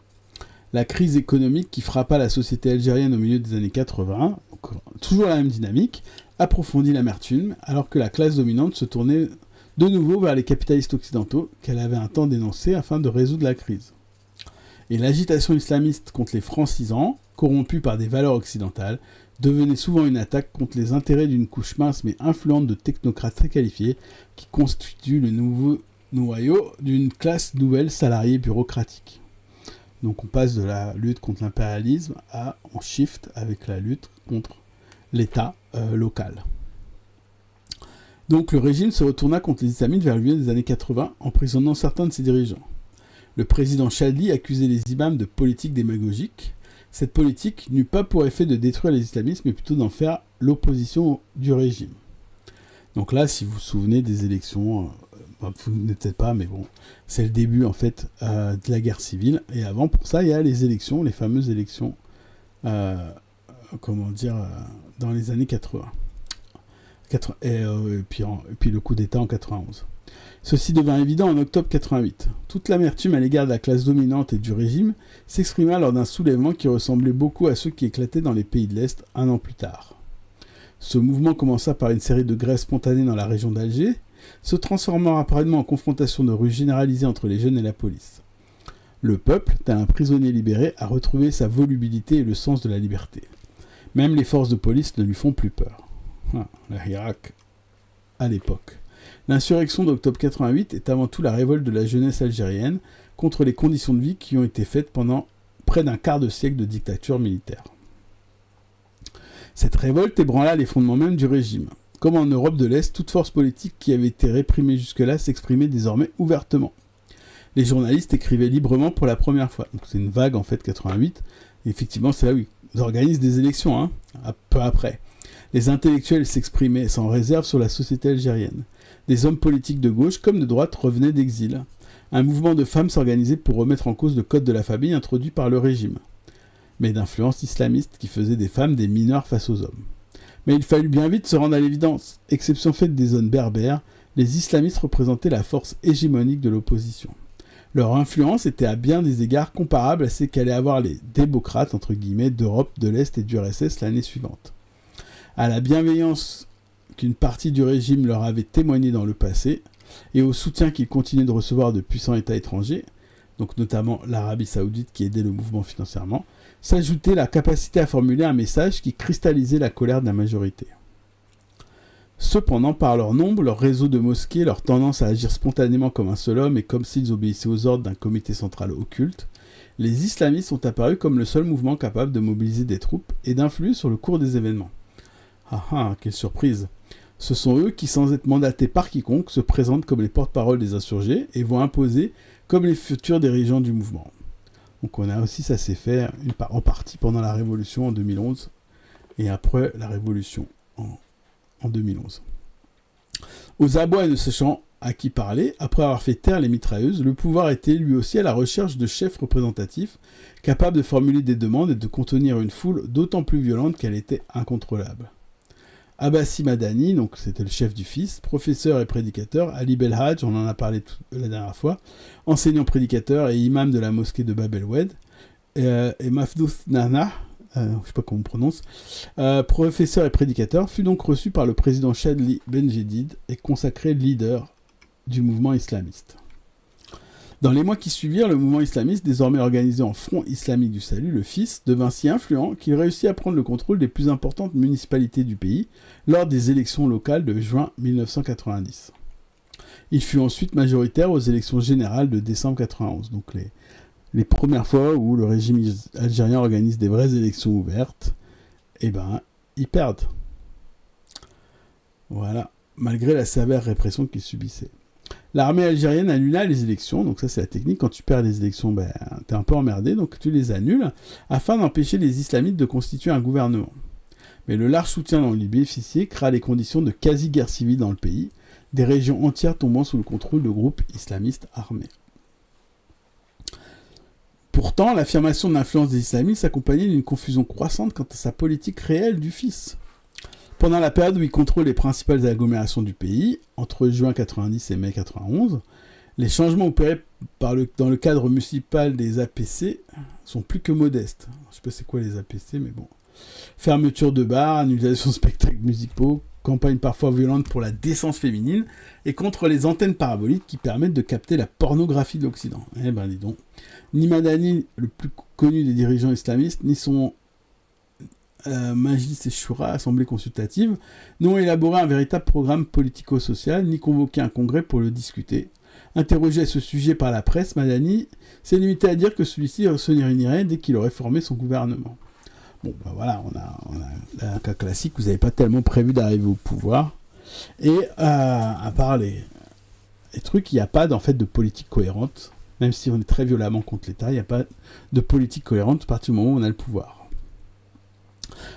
La crise économique qui frappa la société algérienne au milieu des années 80, donc toujours la même dynamique, approfondit l'amertume, alors que la classe dominante se tournait de nouveau vers les capitalistes occidentaux qu'elle avait un temps dénoncés afin de résoudre la crise. Et l'agitation islamiste contre les francisans, corrompus par des valeurs occidentales, devenait souvent une attaque contre les intérêts d'une couche mince mais influente de technocrates très qualifiés qui constituent le nouveau noyau d'une classe nouvelle salariée bureaucratique. Donc on passe de la lutte contre l'impérialisme on shift avec la lutte contre l'État local. Donc le régime se retourna contre les islamites vers le milieu des années 80, emprisonnant certains de ses dirigeants. Le président Chadli accusait les imams de politique démagogique. Cette politique n'eut pas pour effet de détruire les islamistes, mais plutôt d'en faire l'opposition du régime. Donc là, si vous vous souvenez des élections, vous ne souvenez peut-être pas, mais bon, c'est le début en fait de la guerre civile. Et avant, pour ça, il y a les élections, les fameuses élections, dans les années 80. Et puis le coup d'État en 91. Ceci devint évident en octobre 88. Toute l'amertume à l'égard de la classe dominante et du régime s'exprima lors d'un soulèvement qui ressemblait beaucoup à ceux qui éclataient dans les pays de l'Est un an plus tard. Ce mouvement commença par une série de grèves spontanées dans la région d'Alger, se transformant rapidement en confrontation de rue généralisée entre les jeunes et la police. Le peuple, tel un prisonnier libéré, a retrouvé sa volubilité et le sens de la liberté. Même les forces de police ne lui font plus peur. La Irak à l'époque. L'insurrection d'octobre 88 est avant tout la révolte de la jeunesse algérienne contre les conditions de vie qui ont été faites pendant près d'un quart de siècle de dictature militaire. Cette révolte ébranla les fondements même du régime. Comme en Europe de l'Est, toute force politique qui avait été réprimée jusque-là s'exprimait désormais ouvertement. Les journalistes écrivaient librement pour la première fois. Donc c'est une vague en fait 88. Et effectivement, c'est là où ils organisent des élections, peu après. Les intellectuels s'exprimaient sans réserve sur la société algérienne. Des hommes politiques de gauche comme de droite revenaient d'exil. Un mouvement de femmes s'organisait pour remettre en cause le code de la famille introduit par le régime, mais d'influence islamiste qui faisait des femmes des mineurs face aux hommes. Mais il fallut bien vite se rendre à l'évidence. Exception faite des zones berbères, les islamistes représentaient la force hégémonique de l'opposition. Leur influence était à bien des égards comparable à celle qu'allaient avoir les démocrates entre guillemets d'Europe de l'Est et du RSS l'année suivante. À la bienveillance qu'une partie du régime leur avait témoigné dans le passé, et au soutien qu'ils continuaient de recevoir de puissants États étrangers, donc notamment l'Arabie Saoudite qui aidait le mouvement financièrement, s'ajoutait la capacité à formuler un message qui cristallisait la colère de la majorité. Cependant, par leur nombre, leur réseau de mosquées, leur tendance à agir spontanément comme un seul homme et comme s'ils obéissaient aux ordres d'un comité central occulte, les islamistes sont apparus comme le seul mouvement capable de mobiliser des troupes et d'influer sur le cours des événements. Quelle surprise! Ce sont eux qui, sans être mandatés par quiconque, se présentent comme les porte-parole des insurgés et vont imposer comme les futurs dirigeants du mouvement. Donc on a aussi, ça s'est fait en partie pendant la Révolution en 2011 et après la Révolution en 2011. Aux abois et ne sachant à qui parler, après avoir fait taire les mitrailleuses, le pouvoir était lui aussi à la recherche de chefs représentatifs capables de formuler des demandes et de contenir une foule d'autant plus violente qu'elle était incontrôlable. Abbassi Madani, donc c'était le chef du FIS, professeur et prédicateur, Ali Belhadj, on en a parlé la dernière fois, enseignant prédicateur et imam de la mosquée de Bab el-Oued, et Mafdous Nana, je ne sais pas comment on prononce, professeur et prédicateur, fut donc reçu par le président Chadli Benjedid et consacré leader du mouvement islamiste. Dans les mois qui suivirent, le mouvement islamiste, désormais organisé en Front islamique du salut, le FIS, devint si influent qu'il réussit à prendre le contrôle des plus importantes municipalités du pays lors des élections locales de juin 1990. Il fut ensuite majoritaire aux élections générales de décembre 1991, donc les premières fois où le régime algérien organise des vraies élections ouvertes, ils perdent. Voilà, malgré la sévère répression qu'ils subissaient. L'armée algérienne annula les élections, donc ça c'est la technique, quand tu perds les élections, t'es un peu emmerdé, donc tu les annules, afin d'empêcher les islamites de constituer un gouvernement. Mais le large soutien dont ils bénéficiaient créa les conditions de quasi-guerre civile dans le pays, des régions entières tombant sous le contrôle de groupes islamistes armés. Pourtant, l'affirmation de l'influence des islamistes s'accompagnait d'une confusion croissante quant à sa politique réelle du FIS. Pendant la période où il contrôle les principales agglomérations du pays, entre juin 90 et mai 91, les changements opérés dans le cadre municipal des APC sont plus que modestes. Je ne sais pas c'est quoi les APC, mais bon. Fermeture de bars, annulation de spectacles musicaux, campagne parfois violente pour la décence féminine et contre les antennes paraboliques qui permettent de capter la pornographie de l'Occident. Eh ben dis donc. Ni Madani, le plus connu des dirigeants islamistes, ni son Majlis et Shura, assemblée consultative, n'ont élaboré un véritable programme politico-social, ni convoqué un congrès pour le discuter. Interrogé à ce sujet par la presse, Madani s'est limité à dire que celui-ci se réunirait dès qu'il aurait formé son gouvernement. Bon, ben voilà, on a un cas classique, vous n'avez pas tellement prévu d'arriver au pouvoir. Et à part les trucs, il n'y a pas en fait de politique cohérente. Même si on est très violemment contre l'État, il n'y a pas de politique cohérente à partir du moment où on a le pouvoir.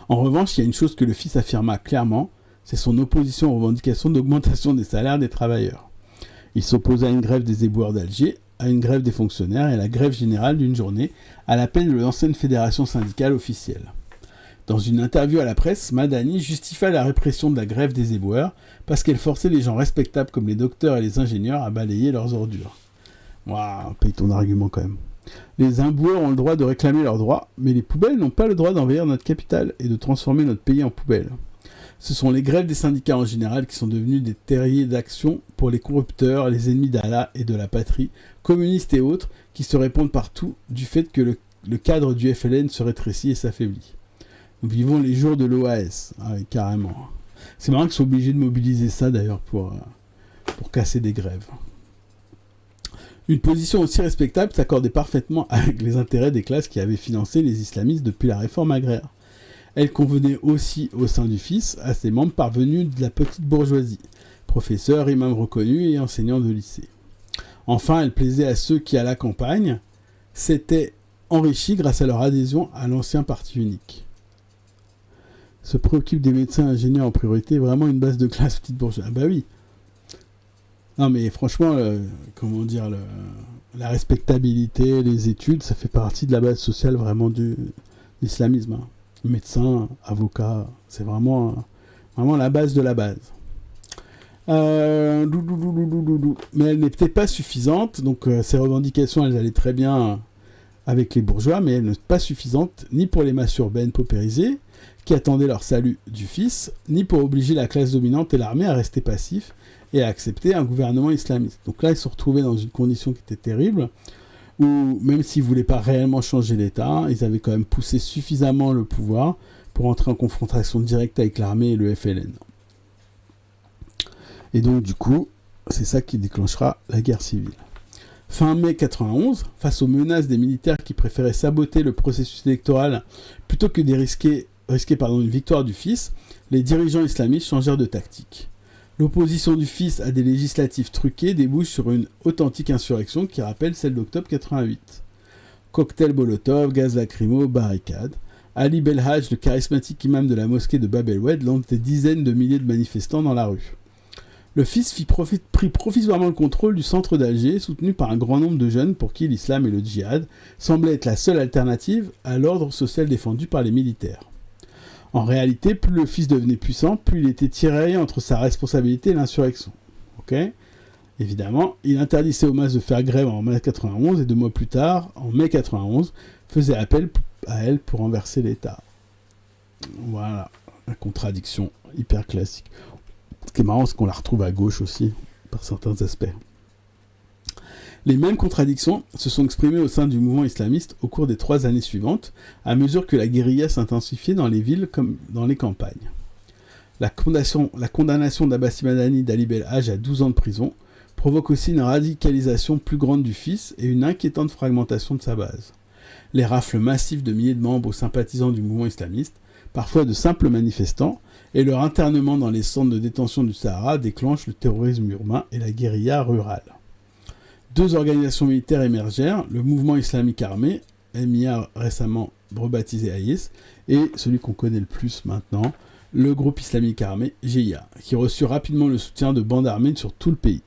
En revanche, il y a une chose que le fils affirma clairement, c'est son opposition aux revendications d'augmentation des salaires des travailleurs. Il s'oppose à une grève des éboueurs d'Alger, à une grève des fonctionnaires et à la grève générale d'une journée, à l'appel de l'ancienne fédération syndicale officielle. Dans une interview à la presse, Madani justifia la répression de la grève des éboueurs parce qu'elle forçait les gens respectables comme les docteurs et les ingénieurs à balayer leurs ordures. Waouh, paye ton argument quand même. Les éboueurs ont le droit de réclamer leurs droits, mais les poubelles n'ont pas le droit d'envahir notre capitale et de transformer notre pays en poubelle. Ce sont les grèves des syndicats en général qui sont devenus des terriers d'action pour les corrupteurs, les ennemis d'Allah et de la patrie, communistes et autres, qui se répandent partout du fait que le cadre du FLN se rétrécit et s'affaiblit. Nous vivons les jours de l'OAS, carrément. C'est marrant qu'ils soient obligés de mobiliser ça d'ailleurs pour casser des grèves. Une position aussi respectable s'accordait parfaitement avec les intérêts des classes qui avaient financé les islamistes depuis la réforme agraire. Elle convenait aussi au sein du FIS à ses membres parvenus de la petite bourgeoisie, professeurs, imams reconnus et enseignants de lycée. Enfin, elle plaisait à ceux qui, à la campagne, s'étaient enrichis grâce à leur adhésion à l'ancien parti unique. Se préoccupe des médecins ingénieurs en priorité, vraiment une base de classe petite bourgeoisie. Ah bah oui. Non mais franchement, la respectabilité, les études, ça fait partie de la base sociale vraiment de l'islamisme. Hein. Médecin, avocat, c'est vraiment la base de la base. Mais elle n'était pas suffisante, donc ces revendications, elles allaient très bien avec les bourgeois, mais elles n'étaient pas suffisantes ni pour les masses urbaines paupérisées, qui attendaient leur salut du fils, ni pour obliger la classe dominante et l'armée à rester passifs et à accepter un gouvernement islamiste. Donc là, ils se retrouvaient dans une condition qui était terrible, où même s'ils ne voulaient pas réellement changer l'État, ils avaient quand même poussé suffisamment le pouvoir pour entrer en confrontation directe avec l'armée et le FLN. Et donc du coup, c'est ça qui déclenchera la guerre civile. Fin mai 91, face aux menaces des militaires qui préféraient saboter le processus électoral plutôt que de risquer une victoire du fils, les dirigeants islamistes changèrent de tactique. L'opposition du fils à des législatives truquées débouche sur une authentique insurrection qui rappelle celle d'octobre 88. Cocktail Molotov, gaz lacrymo, barricades. Ali Belhaj, le charismatique imam de la mosquée de Bab el-Oued, lance des dizaines de milliers de manifestants dans la rue. Le fils prit provisoirement le contrôle du centre d'Alger, soutenu par un grand nombre de jeunes pour qui l'islam et le djihad semblaient être la seule alternative à l'ordre social défendu par les militaires. En réalité, plus le fils devenait puissant, plus il était tiraillé entre sa responsabilité et l'insurrection. Évidemment, il interdisait aux masses de faire grève en mai 91 et 2 mois plus tard, en mai 91, faisait appel à elle pour renverser l'État. Voilà, la contradiction hyper classique. Ce qui est marrant, c'est qu'on la retrouve à gauche aussi, par certains aspects. Les mêmes contradictions se sont exprimées au sein du mouvement islamiste au cours des 3 années suivantes, à mesure que la guérilla s'intensifiait dans les villes comme dans les campagnes. La condamnation d'Abbasi Madani d'Ali Belhaj à 12 ans de prison provoque aussi une radicalisation plus grande du fils et une inquiétante fragmentation de sa base. Les rafles massives de milliers de membres ou sympathisants du mouvement islamiste, parfois de simples manifestants, et leur internement dans les centres de détention du Sahara déclenchent le terrorisme urbain et la guérilla rurale. 2 organisations militaires émergèrent, le mouvement islamique armé, MIA récemment rebaptisé AIS, et celui qu'on connaît le plus maintenant, le groupe islamique armé, GIA, qui reçut rapidement le soutien de bandes armées sur tout le pays.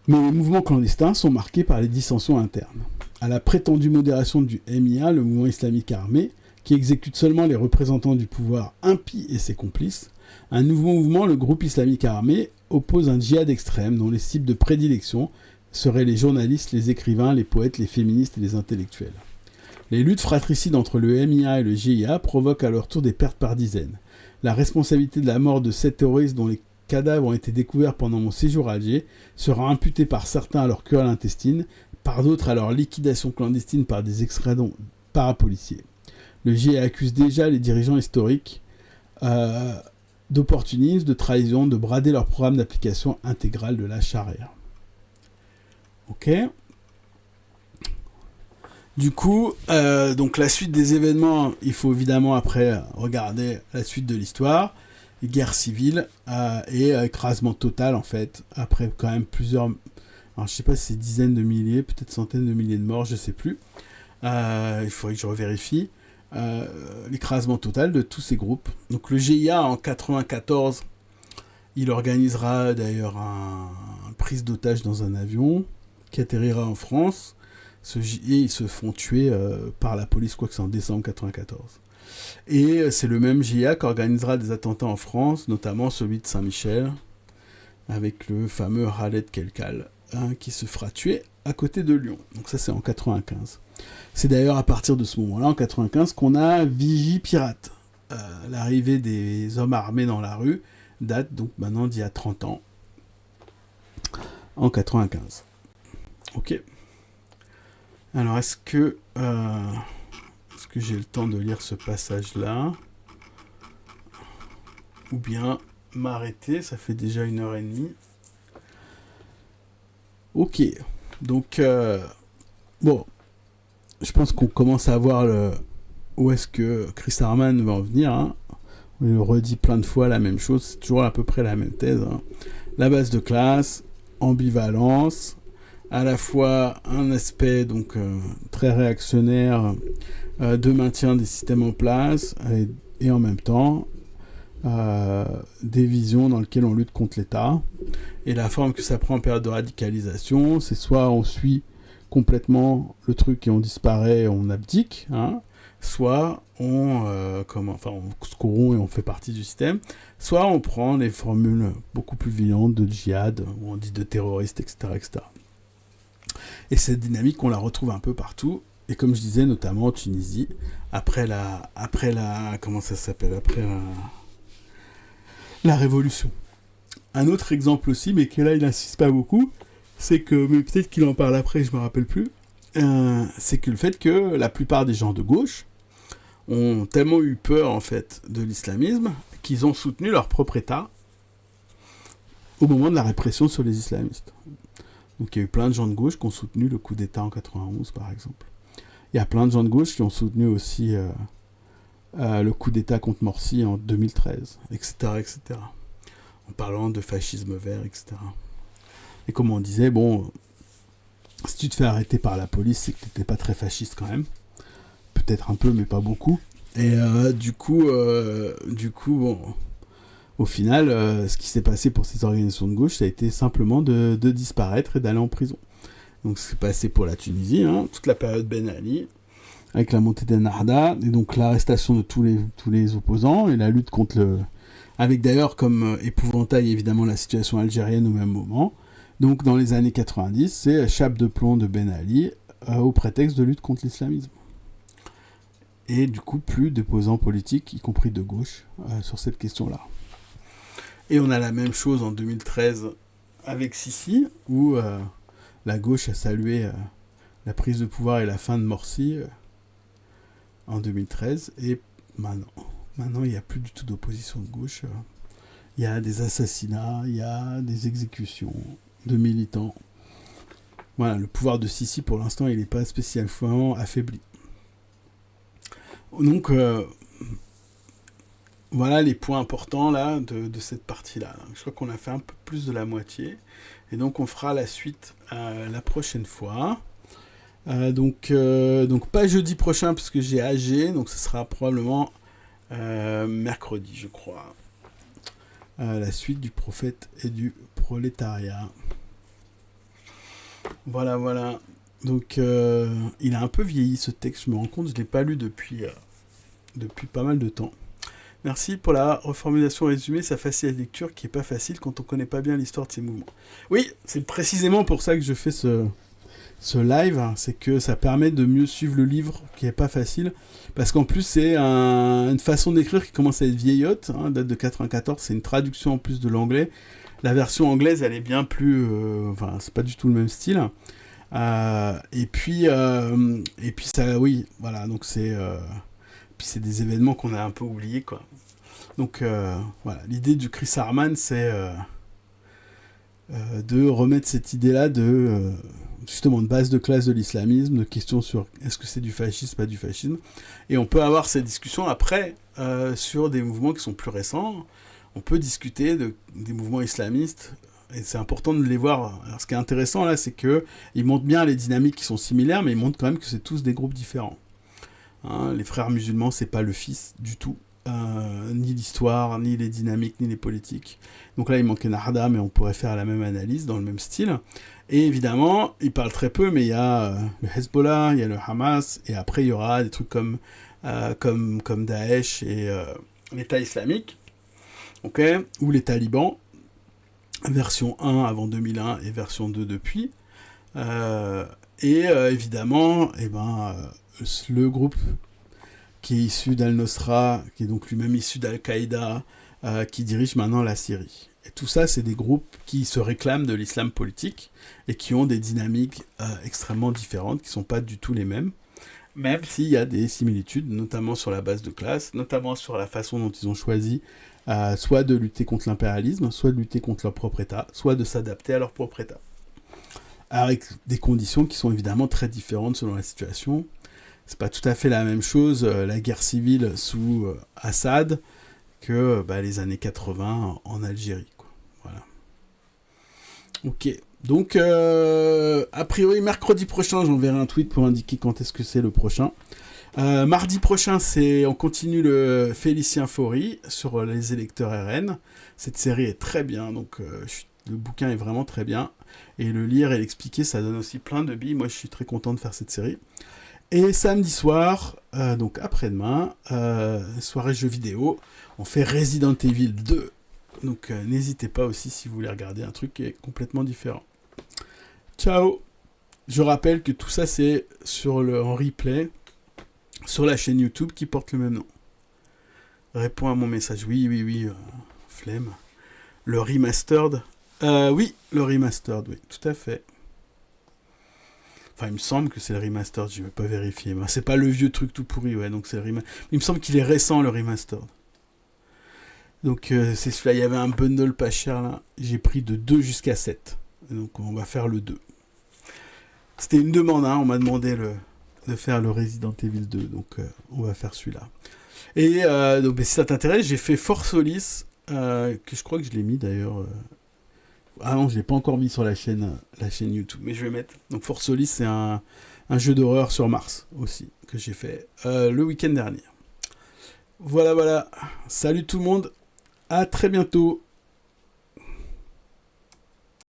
Mais les mouvements clandestins sont marqués par les dissensions internes. À la prétendue modération du MIA, le mouvement islamique armé, qui exécute seulement les représentants du pouvoir impie et ses complices, un nouveau mouvement, le groupe islamique armé, oppose un djihad extrême dont les cibles de prédilection seraient les journalistes, les écrivains, les poètes, les féministes et les intellectuels. Les luttes fratricides entre le MIA et le GIA provoquent à leur tour des pertes par dizaines. La responsabilité de la mort de 7 terroristes dont les cadavres ont été découverts pendant mon séjour à Alger sera imputée par certains à leur querelle intestine, par d'autres à leur liquidation clandestine par des extradons parapoliciers. Le GIA accuse déjà les dirigeants historiques d'opportunisme, de trahison, de brader leur programme d'application intégrale de la charia. Ok. Du coup, donc la suite des événements, il faut évidemment après regarder la suite de l'histoire, guerre civile et écrasement total en fait, après quand même plusieurs, alors je sais pas si c'est dizaines de milliers, peut-être centaines de milliers de morts, je sais plus, il faudrait que je revérifie, l'écrasement total de tous ces groupes. Donc le GIA en 94, il organisera d'ailleurs une prise d'otage dans un avion qui atterrira en France. Et ils se font tuer par la police, quoi que c'est en décembre 94. Et c'est le même GIA qui organisera des attentats en France, notamment celui de Saint-Michel, avec le fameux Khaled Kelkal, qui se fera tuer à côté de Lyon. Donc ça c'est en 95. C'est d'ailleurs à partir de ce moment-là, en 95, qu'on a Vigie Pirate. L'arrivée des hommes armés dans la rue date donc maintenant d'il y a 30 ans, en 95. Ok. Alors, est-ce que j'ai le temps de lire ce passage-là? Ou bien m'arrêter, ça fait déjà 1h30. Ok, donc, bon, je pense qu'on commence à voir où est-ce que Chris Harman va en venir. Hein. On le redit plein de fois la même chose, c'est toujours à peu près la même thèse. Hein. La base de classe, ambivalence, à la fois un aspect donc très réactionnaire de maintien des systèmes en place et en même temps des visions dans lesquelles on lutte contre l'État. Et la forme que ça prend en période de radicalisation, c'est soit on suit complètement le truc et on disparaît, on abdique, hein, soit on se corrompt et on fait partie du système, soit on prend les formules beaucoup plus violentes de djihad, où on dit de terroristes, etc., etc. Et cette dynamique, on la retrouve un peu partout. Et comme je disais, notamment en Tunisie, après la révolution. Un autre exemple aussi, mais que là, il n'insiste pas beaucoup, c'est que, mais peut-être qu'il en parle après, je me rappelle plus, c'est que le fait que la plupart des gens de gauche ont tellement eu peur, en fait, de l'islamisme, qu'ils ont soutenu leur propre État au moment de la répression sur les islamistes. Donc il y a eu plein de gens de gauche qui ont soutenu le coup d'État en 91, par exemple. Il y a plein de gens de gauche qui ont soutenu aussi le coup d'État contre Morsi en 2013, etc., etc. En parlant de fascisme vert, etc. Et comme on disait, bon, si tu te fais arrêter par la police, c'est que tu n'étais pas très fasciste quand même. Peut-être un peu, mais pas beaucoup. Et du coup, bon... Au final, ce qui s'est passé pour ces organisations de gauche, ça a été simplement de disparaître et d'aller en prison. Donc ce qui s'est passé pour la Tunisie, hein, toute la période Ben Ali, avec la montée d'Ennahda, et donc l'arrestation de tous les opposants, et la lutte contre le... Avec d'ailleurs comme épouvantail évidemment la situation algérienne au même moment. Donc dans les années 90, c'est chape de plomb de Ben Ali au prétexte de lutte contre l'islamisme. Et du coup, plus d'opposants politiques, y compris de gauche, sur cette question-là. Et on a la même chose en 2013 avec Sisi, où la gauche a salué la prise de pouvoir et la fin de Morsi en 2013. Et maintenant il n'y a plus du tout d'opposition de gauche. Il y a des assassinats, il y a des exécutions de militants. Voilà, le pouvoir de Sisi, pour l'instant, il n'est pas spécialement affaibli. Donc... voilà les points importants là de cette partie-là. Je crois qu'on a fait un peu plus de la moitié. Et donc on fera la suite la prochaine fois. Donc pas jeudi prochain parce que j'ai AG. Donc ce sera probablement mercredi, je crois. La suite du prophète et du prolétariat. Voilà. Donc il a un peu vieilli ce texte, je me rends compte. Je ne l'ai pas lu depuis pas mal de temps. Merci pour la reformulation résumée, ça facilite la lecture qui est pas facile quand on connaît pas bien l'histoire de ces mouvements. Oui, c'est précisément pour ça que je fais ce live, hein, c'est que ça permet de mieux suivre le livre, qui est pas facile, parce qu'en plus c'est une façon d'écrire qui commence à être vieillotte, hein, date de 94, c'est une traduction en plus de l'anglais. La version anglaise, elle est bien plus, enfin, c'est pas du tout le même style. Et puis ça, oui, voilà, donc puis c'est des événements qu'on a un peu oubliés, quoi. Donc voilà, l'idée du Chris Harman, c'est de remettre cette idée-là de justement de base de classe de l'islamisme, de questions sur est-ce que c'est du fascisme, pas du fascisme, et on peut avoir cette discussion après sur des mouvements qui sont plus récents. On peut discuter des mouvements islamistes, et c'est important de les voir. Alors, ce qui est intéressant là, c'est que ils montrent bien les dynamiques qui sont similaires, mais ils montrent quand même que c'est tous des groupes différents. Hein, les frères musulmans, c'est pas le fils du tout. Ni l'histoire, ni les dynamiques, ni les politiques. Donc là, il manquait Narda, mais on pourrait faire la même analyse dans le même style. Et évidemment, il parle très peu, mais il y a le Hezbollah, il y a le Hamas, et après, il y aura des trucs comme Daesh et l'État islamique, okay, ou les talibans, version 1 avant 2001 et version 2 depuis. Évidemment, le groupe qui est issu d'Al-Nosra, qui est donc lui-même issu d'Al-Qaïda, qui dirige maintenant la Syrie. Et tout ça, c'est des groupes qui se réclament de l'islam politique et qui ont des dynamiques extrêmement différentes, qui ne sont pas du tout les mêmes, même s'il y a des similitudes, notamment sur la base de classe, notamment sur la façon dont ils ont choisi soit de lutter contre l'impérialisme, soit de lutter contre leur propre État, soit de s'adapter à leur propre État. Avec des conditions qui sont évidemment très différentes selon la situation. C'est pas tout à fait la même chose, la guerre civile sous Assad, que les années 80 en Algérie, quoi. Voilà. Ok. Donc, a priori, mercredi prochain, j'enverrai un tweet pour indiquer quand est-ce que c'est le prochain. Mardi prochain, on continue le Félicien Faury sur les électeurs RN. Cette série est très bien, donc le bouquin est vraiment très bien. Et le lire et l'expliquer, ça donne aussi plein de billes. Moi, je suis très content de faire cette série. Et samedi soir, donc après-demain, soirée jeux vidéo, on fait Resident Evil 2. Donc n'hésitez pas aussi si vous voulez regarder un truc qui est complètement différent. Ciao! Je rappelle que tout ça c'est en replay sur la chaîne YouTube qui porte le même nom. Réponds à mon message. Oui, flemme. Le remastered. Oui, le remastered, oui, tout à fait. Enfin, il me semble que c'est le remastered, je ne vais pas vérifier. Mais c'est pas le vieux truc tout pourri, ouais, donc c'est le remastered. Il me semble qu'il est récent, le remastered. Donc, c'est celui-là, il y avait un bundle pas cher, là. J'ai pris de 2 jusqu'à 7. Et donc, on va faire le 2. C'était une demande, hein, on m'a demandé de faire le Resident Evil 2, donc on va faire celui-là. Et donc, si ça t'intéresse, j'ai fait For Solis, que je crois que je l'ai mis d'ailleurs... Ah non, je l'ai pas encore mis sur la chaîne YouTube, mais je vais mettre. Donc For Solis, c'est un jeu d'horreur sur Mars aussi, que j'ai fait le week-end dernier. Voilà. Salut tout le monde, à très bientôt.